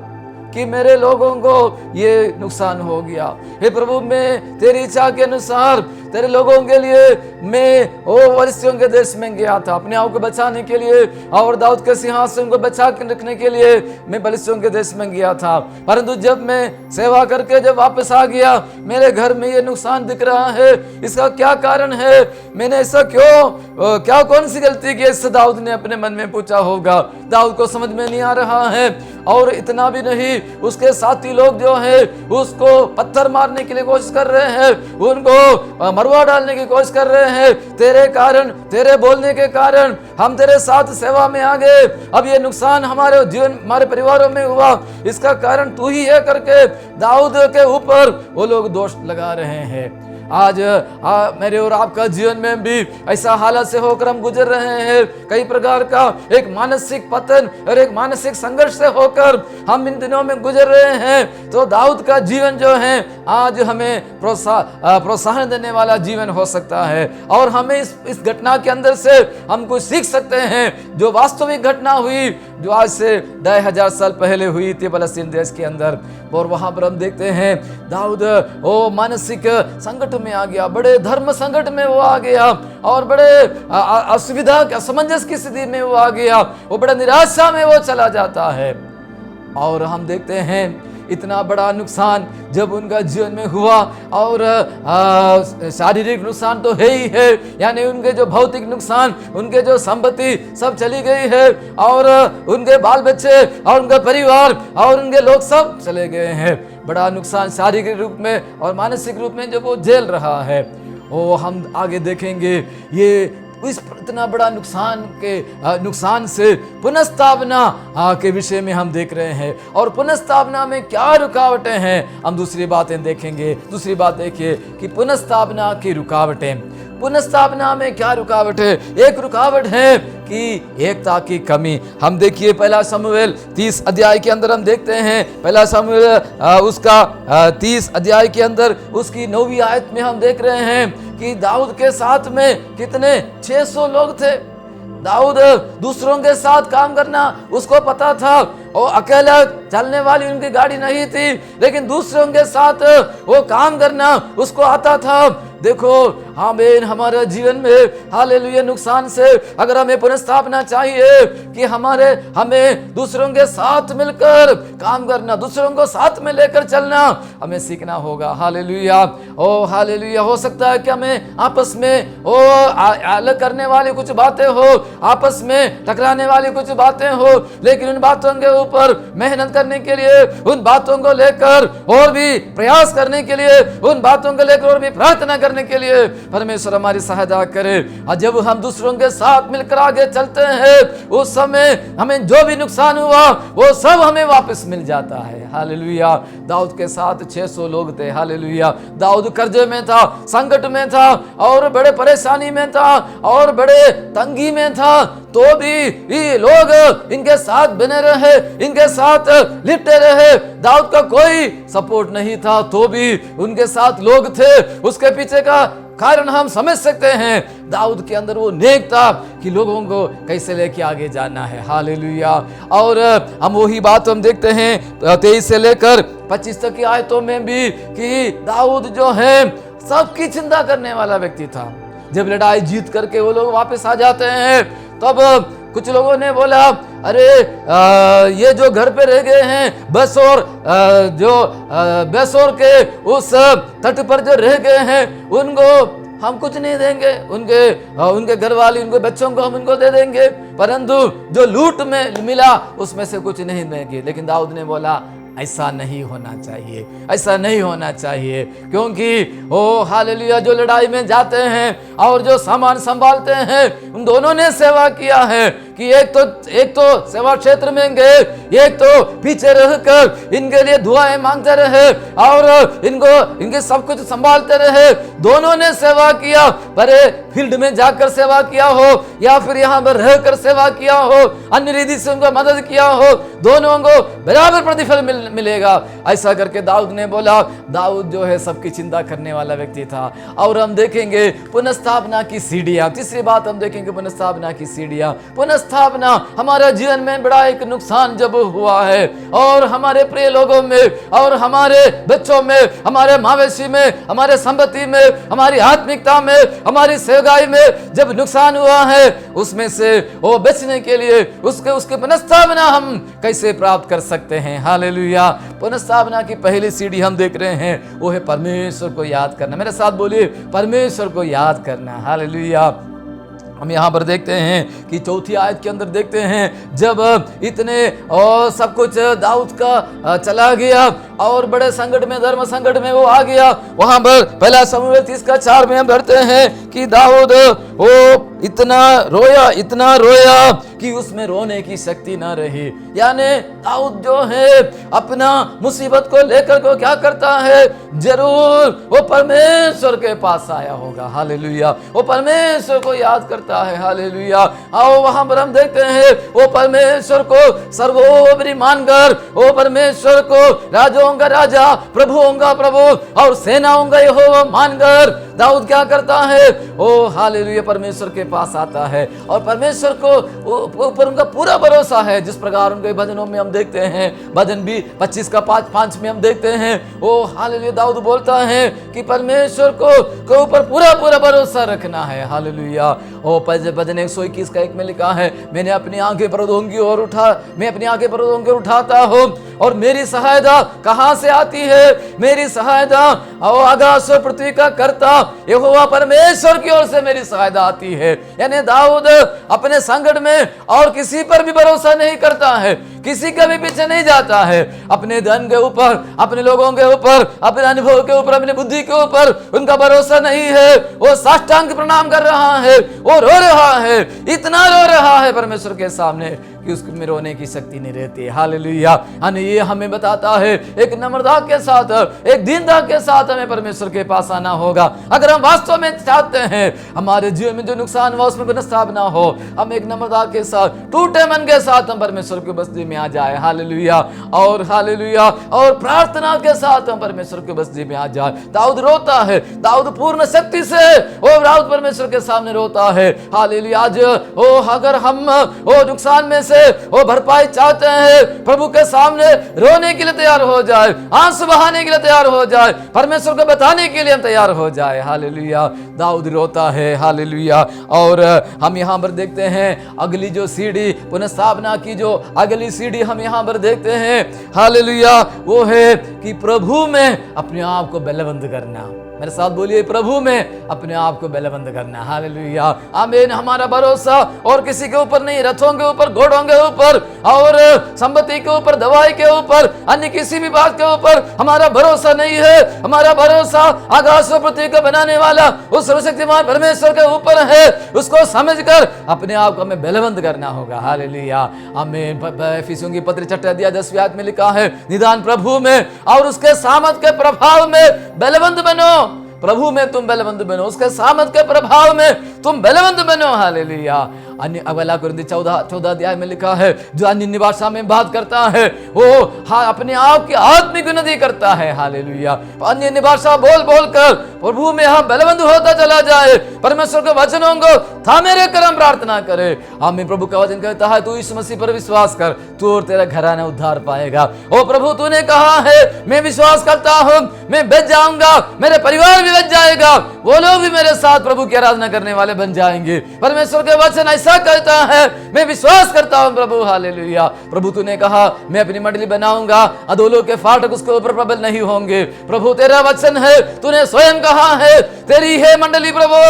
कि मेरे लोगों को ये नुकसान हो गया। हे प्रभु, मैं तेरी इच्छा के अनुसार तेरे लोगों के लिए मैं फलिस्तियों के देश में गया था अपने आप को बचाने के लिए, और दाऊद के सिंहासन को बचा के रखने के लिए मैं फलिस्तियों के देश में गया था। परंतु जब मैं सेवा करके जब वापस आ गया, मेरे घर में ये नुकसान दिख रहा है। इसका क्या कारण है? मैंने ऐसा क्या कौन सी गलती की? इससे दाऊद ने अपने मन में पूछा होगा। दाऊद को समझ में नहीं आ रहा है। और इतना भी नहीं, उसके साथी लोग जो है उसको पत्थर मारने के लिए कोशिश कर रहे हैं, उनको मरवा डालने की कोशिश कर रहे हैं। तेरे कारण, तेरे बोलने के कारण हम तेरे साथ सेवा में आ गए। अब ये नुकसान हमारे जीवन, हमारे परिवारों में हुआ, इसका कारण तू ही है करके दाऊद के ऊपर वो लोग दोष लगा रहे हैं। आज मेरे और आपका जीवन में भी ऐसा हालत से होकर हम गुजर रहे हैं। कई प्रकार का एक मानसिक पतन और एक मानसिक संघर्ष से होकर हम इन दिनों में गुजर रहे हैं। तो दाऊद का जीवन जो है आज हमें प्रोत्साहन देने वाला जीवन हो सकता है, और हमें इस घटना के अंदर से हम कुछ सीख सकते हैं, जो वास्तविक घटना हुई, जो आज से 2500 साल पहले हुई थी फलस्तीन देश के अंदर। और वहां पर हम देखते हैं दाऊद मानसिक संकट में आ गया, बड़े धर्म संकट में वो आ गया, और बड़े असुविधा, असमंजस की स्थिति में वो आ गया। वो बड़ा निराशा में वो चला जाता है। और हम देखते हैं इतना बड़ा नुकसान जब उनका जीवन में हुआ, और शारीरिक नुकसान तो है ही है, यानी उनके जो भौतिक नुकसान, उनके जो संपत्ति सब चली गई है, और उनके बाल बच्चे और उनका परिवार और उनके लोग सब चले गए हैं। बड़ा नुकसान शारीरिक रूप में और मानसिक रूप में जो वो झेल रहा है। वो हम आगे देखेंगे ये इस इतना बड़ा नुकसान से पुनर्स्थापना के विषय में हम देख रहे हैं, और पुनर्स्थापना में क्या रुकावटें हैं हम दूसरी बातें देखेंगे। दूसरी बात देखिए कि पुनर्स्थापना की रुकावटें, पुनर्स्थापना में क्या रुकावट है? एक रुकावट है कि एकता की कमी। हम देखिए पहला शमूएल 30 अध्याय के अंदर हम देखते हैं, पहला शमूएल उसका 30 अध्याय के अंदर उसकी 9वीं आयत में हम देख रहे हैं कि दाऊद के साथ में कितने 600 लोग थे। दाऊद दूसरों के साथ काम करना उसको पता था, और अकेला चलने वाली उनकी गाड़ी नहीं थी, लेकिन दूसरों के साथ वो काम करना उसको आता था। देखो आमीन, हमारे जीवन में हालेलुया नुकसान से अगर हमें पुनर्स्थापना चाहिए कि हमें दूसरों के साथ मिलकर काम करना, दूसरों को साथ में लेकर चलना हमें सीखना होगा। हालेलुया, ओ हालेलुया। हो सकता है कि हमें आपस में अलग करने वाली कुछ बातें हो, आपस में टकराने वाली कुछ बातें हो, लेकिन उन बातों के ऊपर मेहनत करने के लिए, उन बातों को लेकर और भी प्रयास करने के लिए, उन बातों को लेकर और भी प्रार्थना करने के लिए परमेश्वर हमारी सहायता करे। और जब हम दूसरों के साथ मिलकर आगे चलते हैं, उस समय हमें जो भी नुकसान हुआ वो सब हमें वापस मिल जाता है। हालेलुया। दाऊद के साथ 600 लोग थे। हालेलुया। दाऊद कर्जे में था, संकट में था, और बड़े परेशानी में था, और बड़े तंगी में था, तो भी ये लोग इनके साथ बने रहे, इनके साथ लिपटे रहे। दाऊद का कोई सपोर्ट नहीं था, तो भी उनके साथ लोग थे। उसके पीछे का कारण हम समझ सकते हैं। दाऊद के अंदर वो नेक था कि लोगों को कैसे लेके आगे जाना है। हालेलुया। और हम वही बात हम देखते हैं 23 से लेकर 25 तक की आयतों में भी कि दाऊद जो है सबकी चिंता करने वाला व्यक्ति था। जब लड़ाई जीत करके वो लोग वापस आ जाते हैं, तब कुछ लोगों ने बोला, अरे ये जो घर पे रह गए हैं बेसोर के उस तट पर जो रह गए हैं, उनको हम कुछ नहीं देंगे, उनके घर वाले, उनके बच्चों को हम उनको दे देंगे, परंतु जो लूट में मिला उसमें से कुछ नहीं देंगे। लेकिन दाऊद ने बोला, ऐसा नहीं होना चाहिए, ऐसा नहीं होना चाहिए, क्योंकि ओ हालेलुया, जो लड़ाई में जाते हैं और जो सामान संभालते हैं, उन दोनों ने सेवा किया है कि एक तो सेवा क्षेत्र में गए, एक तो पीछे रहकर इनके लिए दुआएं मांगते रहे और इनके सब कुछ संभालते रहे। दोनों ने सेवा किया, भले फील्ड में जाकर सेवा किया हो या फिर यहाँ पर रहकर सेवा किया हो, अन्य रीति से उनको मदद किया हो, दोनों को बराबर प्रतिफल मिलेगा। ऐसा करके दाऊद ने बोला। दाऊद जो है सबकी चिंता करने वाला व्यक्ति था। और हम देखेंगे पुनर्स्थापना की सीढ़ियां। तीसरी बात हम देखेंगे पुनर्स्थापना की सीढ़ियां। पुनर्स्थापना हमारे जीवन में बड़ा एक नुकसान जब हुआ है, और हमारे प्रिय लोगों में और हमारे बच्चों में, हमारे मवेशी में, हमारे संपत्ति में, हमारी आत्मिकता में, हमारी सेवकाई में जब नुकसान हुआ है, उसमें से वो बचने के लिए उसके पुनर्स्थापना हम कैसे प्राप्त कर सकते हैं। हालेलुया। पुनर्स्थापना की पहली सीढ़ी हम देख रहे हैं, वो है परमेश्वर को याद करना। मेरे साथ बोलिए, परमेश्वर को याद करना। हालेलुया। हम यहाँ पर देखते हैं कि चौथी आयत के अंदर देखते हैं, जब इतने और सब कुछ दाऊद का चला गया और बड़े संकट में, धर्म संकट में वो आ गया, वहां पर पहला शमूएल 30:4 में हम पढ़ते हैं कि दाऊद वो इतना रोया कि उसमें रोने की शक्ति ना रही। यानी दाऊद जो है अपना मुसीबत को लेकर को क्या करता है, जरूर वो परमेश्वर के पास आया होगा। हालेलुया। वो परमेश्वर को याद करता है। हालेलुया। आओ वहां पर हम देखते हैं वो परमेश्वर को सर्वोपरि मानकर, वो परमेश्वर को राजाओं का राजा, प्रभुओं का प्रभु और सेनाओं का यहोवा मानकर दाऊद क्या करता है, ओ हालेलुया, परमेश्वर के पास आता है और परमेश्वर को ऊपर उनका पूरा भरोसा है। जिस प्रकार उनके भजनों में हम देखते हैं, भजन भी 25:5 में हम देखते हैं, ओ हालेलुया, दाऊद बोलता है कि परमेश्वर को ऊपर पूरा भरोसा रखना है। हालेलुया। ओ भजन 121:1 में लिखा है, मैंने अपनी आंखें पर्वतों की ओर उठाता हूं और मेरी सहायता कहां से आती है, मेरी सहायता आकाश और पृथ्वी का कर्ता यहोवा परमेश्वर की ओर से मेरी सहायता आती है। यानी दाऊद अपने संकट में और किसी पर भी भरोसा नहीं करता है, किसी के भी पीछे नहीं जाता है, अपने धन के ऊपर, अपने लोगों के ऊपर, अपने अनुभव के ऊपर, अपनी बुद्धि के ऊपर उनका भरोसा नहीं है। वो साष्टांग प्रणाम कर रहा है, वो रो रहा है, इतना रो रहा है परमेश्वर के सामने कि उसमें रोने की शक्ति नहीं रहती। हालेलुया। ये हमें बताता है एक नम्रता के साथ, एक दीनता के साथ हमें परमेश्वर के पास आना होगा। अगर हम वास्तव में चाहते हैं हमारे जीवन में जो नुकसान हुआ उसमें पुनर्स्थापना हो, हम एक नम्रता के साथ, टूटे मन के साथ हम परमेश्वर की बस्ती में आ जाए। हालेलुया। और हालेलुया, और प्रार्थना के साथ हम परमेश्वर की बस्ती में आ जाए। दाऊद रोता है, दाऊद पूर्ण शक्ति से वो दाऊद परमेश्वर के सामने रोता है। हालेलुया। आज अगर हम नुकसान में वो भरपाई चाहते हैं, प्रभु के सामने रोने के लिए तैयार हो जाए, आंसू बहाने के लिए तैयार हो जाए, परमेश्वर को बताने के लिए हम तैयार हो जाए। हालेलुया। दाऊद रोता है। हालेलुया। और हम यहाँ पर देखते हैं अगली जो सीढ़ी, पुनर्स्थापना की जो अगली सीढ़ी हम यहाँ पर देखते हैं, हालेलुया, वो है कि प्रभु में अपने आप को बलवंत करना। मेरे साथ बोलिए, प्रभु में अपने आप को बलवंत करना। हालेलुया। आमीन। हमारा भरोसा और किसी के ऊपर नहीं, रथों के ऊपर, घोड़ों के ऊपर और संपत्ति के ऊपर, दवाई के ऊपर, अन्य किसी भी बात के ऊपर हमारा भरोसा नहीं है। हमारा भरोसा आकाश और पृथ्वी को बनाने वाला उस सर्वशक्तिमान परमेश्वर के ऊपर है। उसको समझकर अपने आप को हमें बलवंत करना होगा। हालेलुया। आमीन। इफिसियों की पत्री 6 अध्याय 10 आयत में लिखा है, निदान प्रभु में और उसके सामर्थ के प्रभाव में बलवंत बनो। प्रभु में तुम बलवंत बनो, उसके सामर्थ के प्रभाव में तुम बलवंत बनो। हालेलुया। अन्य अगला कुरिन्थी 14 अध्याय में लिखा है, जो अन्य भाषा में बात करता है वो अपने आप की आत्मिक उन्नति करता है। हालेलुया। अन्य भाषा बोल कर प्रभु में हम बलवंत होता चला जाए, परमेश्वर के वचनों को थामे रहकर हम प्रार्थना करे। हमें प्रभु का वचन कहता है, तू यीशु मसीह पर विश्वास कर, तू और तेरा घराना उद्धार पाएगा। ओ प्रभु, तूने कहा है मैं विश्वास करता हूं, मैं बच जाऊंगा, मेरे परिवार भी बच जाएगा, वो लोग भी मेरे साथ प्रभु की आराधना करने वाले बन जाएंगे। परमेश्वर के वचन ऐसा कहता है, मैं विश्वास करता हूं प्रभु। हालेलुया। प्रभु तूने कहा मैं अपनी मंडली बनाऊंगा, अधोलोक के फाटक उसके ऊपर प्रबल नहीं होंगे। प्रभु तेरा वचन है, तूने स्वयं कहा है तेरी है मंडली प्रभु,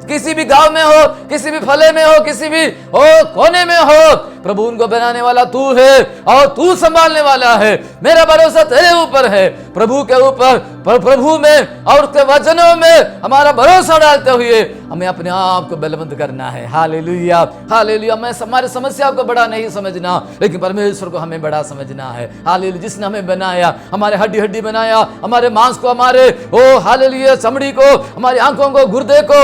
किसी भी गांव में हो, किसी भी फले में हो, किसी भी कोने में हो, प्रभु उनको बनाने वाला तू है और तू संभालने वाला है। मेरा भरोसा तेरे ऊपर है, प्रभु के ऊपर, प्रभु में और उसके वचनों में हमारा भरोसा डालते हुए हमें अपने आप को बलवंत करना है। हालेलुया। हालेलुया। मैं हमारी समस्या को बड़ा नहीं समझना, लेकिन परमेश्वर को हमें बड़ा समझना है। हालेलुया। जिसने हमें बनाया, हमारे हड्डी बनाया, हमारे मांस को, हमारे हालेलुया चमड़ी को, हमारी आंखों को, गुर्दे को,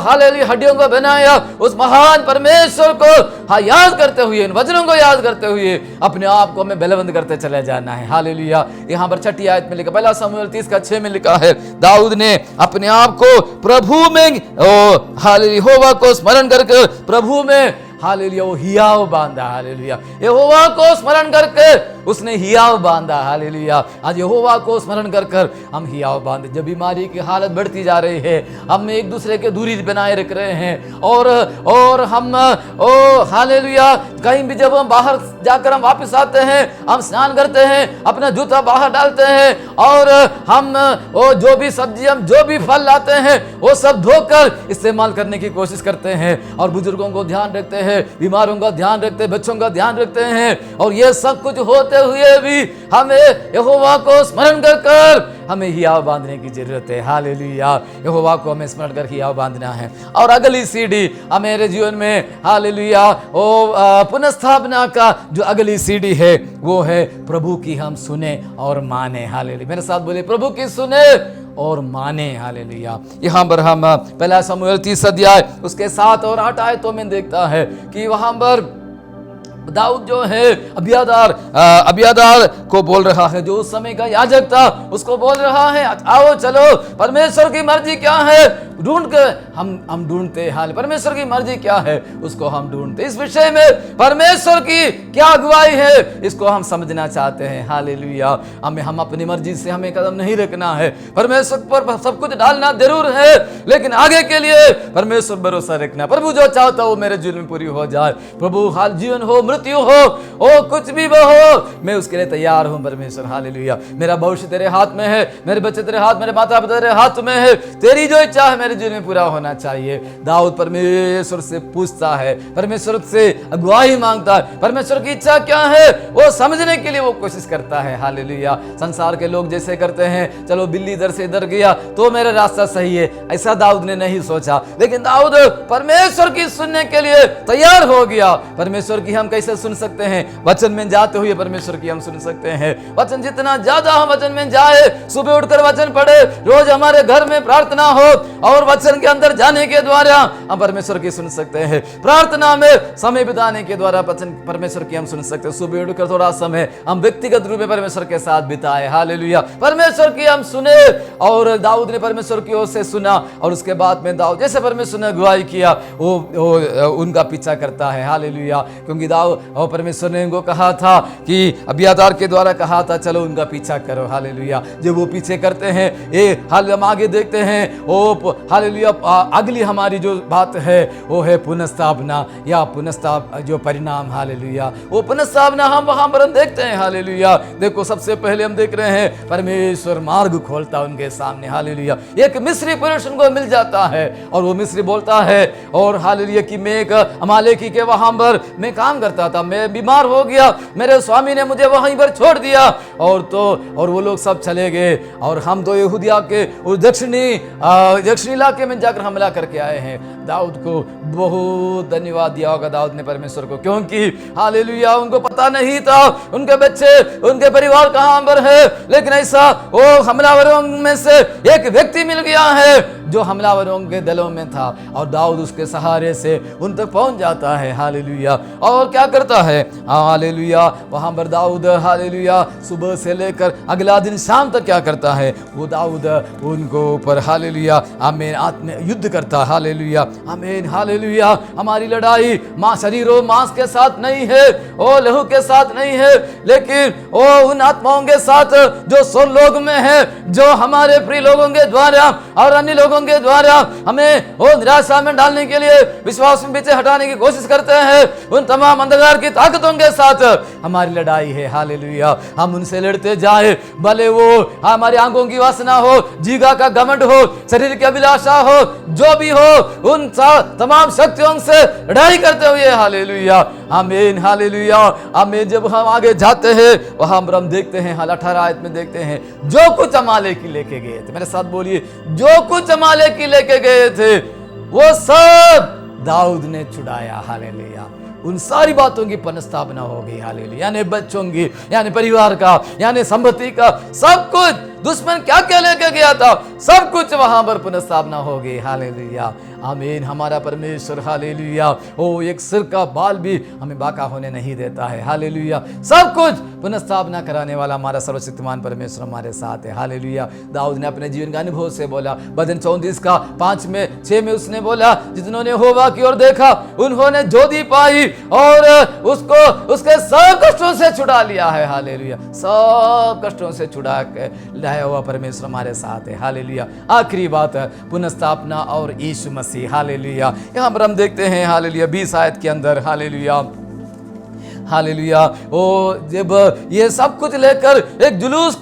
हालेलुया हड्डियों को बनाया, उस महान परमेश्वर को याद करते हुए, इन वचनों को याद करते हुए अपने आप को हमें बलवंत करते चले जाना है। हालेलुया। यहाँ पर 6 आयत में लिखा, पहला शमूएल 30:6 में लिखा है, दाऊद ने अपने आप को प्रभु में, हालेलुया, यहोवा को स्मरण करके प्रभु में हालेलुया वो हियाव बांधा, हालेलुया यहोवा को स्मरण करके उसने हियाव बांधा, हालेलुया। आज यहोवा को स्मरण कर कर हम हियाव बांधे। जब बीमारी की हालत बढ़ती जा रही है, हम एक दूसरे के दूरी बनाए रख रहे हैं और हम हालेलुया कहीं भी जब हम बाहर जाकर हम वापस आते हैं, हम स्नान करते हैं, अपना जूता बाहर डालते हैं और हम जो भी सब्जी हम जो भी फल लाते हैं वो सब धोकर इस्तेमाल करने की कोशिश करते हैं और बुजुर्गों को ध्यान रखते हैं, बीमारों का ध्यान रखते हैं, बच्चों का ध्यान रखते हैं। और ये सब कुछ होते हुए भी हमें यहोवा को स्मरण कर कर हमें हियाव बांधने की जरूरत है, हालेलुया। यहोवा को हमें स्मरण कर हियाव बांधना है। और अगली सीढ़ी हमारे जीवन में, हालेलुया, वो पुनर्स्थापना का जो अगली सीढ़ी है वो है प्रभु की हम सुने और माने, हालेलुया। मेरे साथ बोले प्रभु की सुने और माने, हालेलुया। यहाँ पर हम पहला शमूएल 30 अध्याय उसके 7 और 8 आयतों में देखता है कि वहां पर दाऊद जो है अबियादार को बोल रहा है, जो उस समय का याजक था, उसको बोल रहा है आओ चलो परमेश्वर की मर्जी क्या है ढूंढ के हम ढूंढते, हाल परमेश्वर की मर्जी क्या है उसको हम ढूंढते, इस विषय में परमेश्वर की क्या अगुवाई है इसको हम समझना चाहते हैं, हालेलुया। हम अपनी मर्जी से हमें कदम नहीं रखना है, परमेश्वर पर सब कुछ डालना जरूर है, लेकिन आगे के लिए परमेश्वर भरोसा रखना। प्रभु जो चाहता हो मेरे जीवन में पूरी हो जाए, प्रभु हाल जीवन हो मृत्यु हो कुछ भी वो हो, मैं उसके लिए तैयार हूं परमेश्वर, हालेलुया। मेरा भविष्य तेरे हाथ में है, मेरे बच्चे तेरे हाथ, मेरे माता पिता तेरे हाथ में है, तेरी जो इच्छा है मेरे जीवन में पूरा होना चाहिए। दाऊद परमेश्वर से पूछता है, परमेश्वर से अगुवाई मांगता है, परमेश्वर की इच्छा क्या है वो समझने के लिए वो कोशिश करता है, हालेलुया। संसार के लोग जैसे करते हैं, चलो बिल्ली इधर से इधर गया तो मेरा रास्ता सही है, ऐसा दाऊद ने नहीं सोचा, लेकिन दाऊद परमेश्वर की सुनने के लिए तैयार हो गया। परमेश्वर की हम कैसे सुन सकते हैं? वचन में जाते हुए परमेश्वर की हम सुन सकते हैं। वचन जितना ज्यादा हम वचन में जाए, सुबह उठकर वचन पढ़े, रोज हमारे घर में प्रार्थना हो और वचन के अंदर जाने के द्वारा हम परमेश्वर की सुन सकते हैं। प्रार्थना में समय बिताने के द्वारा वचन परमेश्वर की हम सुन सकते हैं। सुबह उठकर थोड़ा समय हम व्यक्तिगत रूप में परमेश्वर के साथ बिताए, हालेलुया। परमेश्वर की हम सुने और दाऊद ने परमेश्वर की ओर से सुना और उसके बाद में दाऊद जैसे परमेश्वर ने अगुवाई किया वो उनका पीछा करता है, हालेलुया। क्योंकि दाऊद और परमेश्वर ने उनको कहा था कि अबियातार के द्वारा कहा था चलो उनका पीछा करो, हालेलुया। जब वो पीछे करते हैं, ये हाल हम आगे देखते हैं, वो हालेलुया अगली हमारी जो बात है वो है पुनर्स्थापना या जो परिणाम, हालेलुया। वो पुनर्स्थापना हम वहां पर देखते हैं, हालेलुया। देखो सबसे पहले हम देख रहे हैं परमेश्वर मार्ग खोलता उनके सामने, हालेलुया। एक मिस्री पुरुष उनको मिल जाता है और वो मिस्री बोलता है और हालेलुया कि मैं एक अमालेकी के वहां पर मैं काम करता था, मैं बीमार हो गया, मेरे स्वामी ने मुझे वहीं पर छोड़ दिया और वो लोग सब चले गए और हम तो यहूदिया के उस दक्षिणी इलाके में जाकर हमला करके आए हैं। दाऊद को बहुत धन्यवाद दिया होगा दाऊद ने परमेश्वर को, क्योंकि हालेलुया उनको पता नहीं था उनके बच्चे उनके परिवार कहां पर है, लेकिन ऐसा वो हमलावरों में से एक व्यक्ति मिल गया है जो हमलावरों के दलों में था और दाऊद उसके सहारे से उन तक पहुंच जाता है, हालेलुया। और क्या करता है, हालेलुया, वहां पर दाऊद हालेलुया सुबह से लेकर अगला दिन शाम तक क्या करता है, वो दाऊद उनको ऊपर हालेलुया आमीन आत्म युद्ध करता, हालेलुया आमीन, हालेलुया। हमारी लड़ाई शरीर और मांस के साथ नहीं है, ओ लहू के साथ नहीं है, लेकिन ओ उन आत्माओं के साथ जो स्वर्ग में है, जो हमारे प्रिय लोगों के द्वारा और अन्य लोगों के द्वारा हमें वो निराशा में डालने के लिए, विश्वास में पीछे हटाने की कोशिश करते हैं, उन तमाम अंधकार की ताकतों के साथ हमारी लड़ाई है, हालेलुया। हम उनसे लड़ते जाए, भले वो हमारी आंखों की वासना हो, जीगा का घमंड हो, शरीर की अभिलाषा हो, जो भी हो, उन तमाम शक्तियों से लड़ाई करते हुए, हालेलुया आमीन, हालेलुया आमीन। जब हम आगे जाते हैं वहां पर हम देखते हैं, हाल 18 आयत में देखते हैं, जो कुछ अमालेकी लेके गए थे, मेरे साथ बोलिए, जो कुछ अमालेकी लेके गए थे वो सब दाऊद ने छुड़ाया, हालेलुया। उन सारी बातों की पुनर्स्थापना हो गई, हालेलुया। यानी बच्चों की, यानी परिवार का, यानी संपत्ति का, सब कुछ दुश्मन क्या क्या लेके गया था, सब कुछ वहां पर पुनर्स्थापना होगी। हालेलुया, आमीन। हमारा परमेश्वर, हालेलुया, ओ एक सिर का बाल भी हमें बाका होने नहीं देता है। हालेलुया, सब कुछ पुनर्स्थापना कराने वाला हमारा सर्वशक्तिमान परमेश्वर हमारे साथ है। हालेलुया। दाऊद ने अपने जीवन का अनुभव से बोला, भजन 34 का 5 में 6 में उसने बोला, जिन्होंने यहोवा की ओर देखा उन्होंने ज्योति पाई और उसको उसके सब कष्टों से छुड़ा लिया है। हालेलुया, सब कष्टों से छुड़ा के लाया हुआ परमेश्वर हमारे साथ है। हालेलुया। आखिरी बात है पुनर्स्थापना और यीशु मसीह। हालेलुया, यहाँ पर हम देखते हैं हालेलुया 20 आयत के अंदर, हालेलुया, हालेलुया, ओ जब ये सब कुछ लेकर एक जुलूस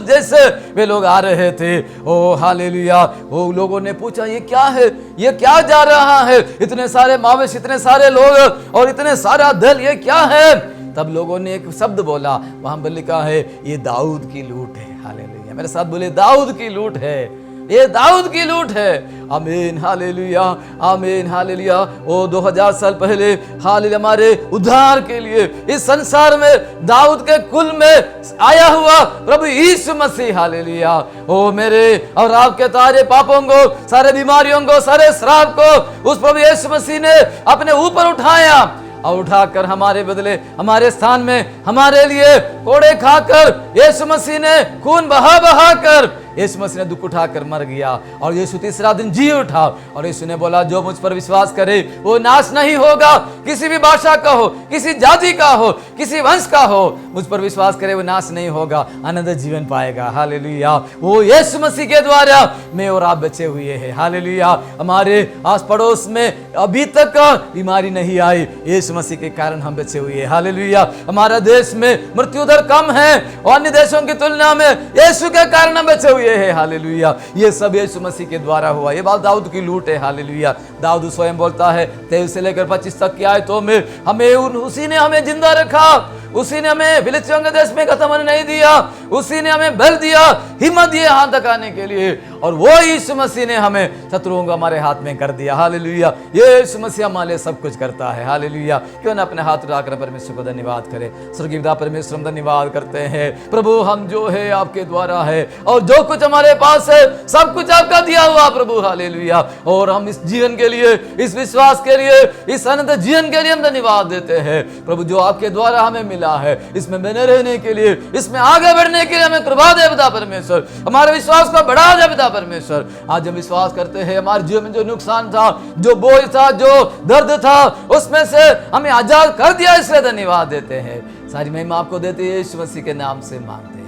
जैसे वे लोग आ रहे थे, ओ हालेलुया, वो लोगों ने पूछा ये क्या है, ये क्या जा रहा है, इतने सारे मावेश, इतने सारे लोग और इतने सारा दल, ये क्या है। तब लोगों ने एक शब्द बोला, वहां पर लिखा है ये दाऊद की लूट है। हालेलुया, मेरे साथ बोले दाऊद की लूट है, ये दाऊद की लूट है। आमीन, हालेलुया, आमीन, हालेलुया। ओ 2000 साल पहले हालेलुया हमारे उद्धार के लिए इस संसार में दाऊद के कुल में आया हुआ प्रभु यीशु मसीह, हालेलुया, ओ मेरे और आपके सारे पापों को, सारे बीमारियों को, सारे श्राप को उस प्रभु यीशु मसीह ने अपने ऊपर उठाया और उठाकर हमारे बदले, हमारे स्थान में हमारे लिए कोड़े खाकर यीशु मसीह ने खून बहा बहा कर यीशु मसीह ने दुख उठाकर मर गया और यीशु तीसरा दिन जी उठा। और यीशु ने बोला जो मुझ पर विश्वास करे वो नाश नहीं होगा, किसी भी भाषा का हो, किसी जाति का हो, किसी वंश का हो, मुझ पर विश्वास करे वो नाश नहीं होगा, आनंद जीवन पाएगा। हालेलुया, वो यीशु मसीह के द्वारा मैं और आप बचे हुए हैं। हालेलुया, हमारे आस पड़ोस में अभी तक बीमारी नहीं आई, यीशु मसीह के कारण हम बचे हुए हैं। हालेलुया, हमारा देश में मृत्यु दर कम है और अन्य देशों की तुलना में यीशु के कारण हम बचे हुए हैं। हालेलुया, ये सब यीशु मसीह के द्वारा हुआ। ये बात दाऊद की लूट है। हालेलुया, दाऊद स्वयं बोलता है 23 से लेकर 25 तक की आयतों में हमें उसी ने हमें जिंदा रखा, उसी ने हमें फिलिस्तियों के देश में खत्म होने नहीं दिया, उसी ने हमें बल दिया, हिम्मत दिए हाथ तकाने के लिए, और वो यीशु मसीह ने हमें शत्रुओं को हमारे हाथ में कर दिया। हालेलुया, यीशु मसीह हमारे लिए सब कुछ करता है। हालेलुया, क्यों ना अपने हाथ उठाकर परमेश्वर को धन्यवाद करें। स्वर्गीय पिता परमेश्वर, हम धन्यवाद करते हैं प्रभु, हम जो है आपके द्वारा है और जो कुछ हमारे पास है सब कुछ आपका दिया हुआ प्रभु। हालेलुया, और हम इस जीवन के लिए, इस विश्वास के लिए, इस अनंत जीवन के लिए हम धन्यवाद देते हैं प्रभु, जो आपके द्वारा हमें मिला है, इसमें बने रहने के लिए, इसमें आगे बढ़ने के लिए हमें कृपा दे पिता परमेश्वर, हमारे विश्वास को बढ़ा दे पिता परमेश्वर। आज हम विश्वास करते हैं हमारे जीवन में जो नुकसान था, जो बोझ था, जो दर्द था, उसमें से हमें आजाद कर दिया, इसलिए धन्यवाद देते हैं। सारी महिमा आपको देते हैं, यीशु मसीह के नाम से मांगते हैं।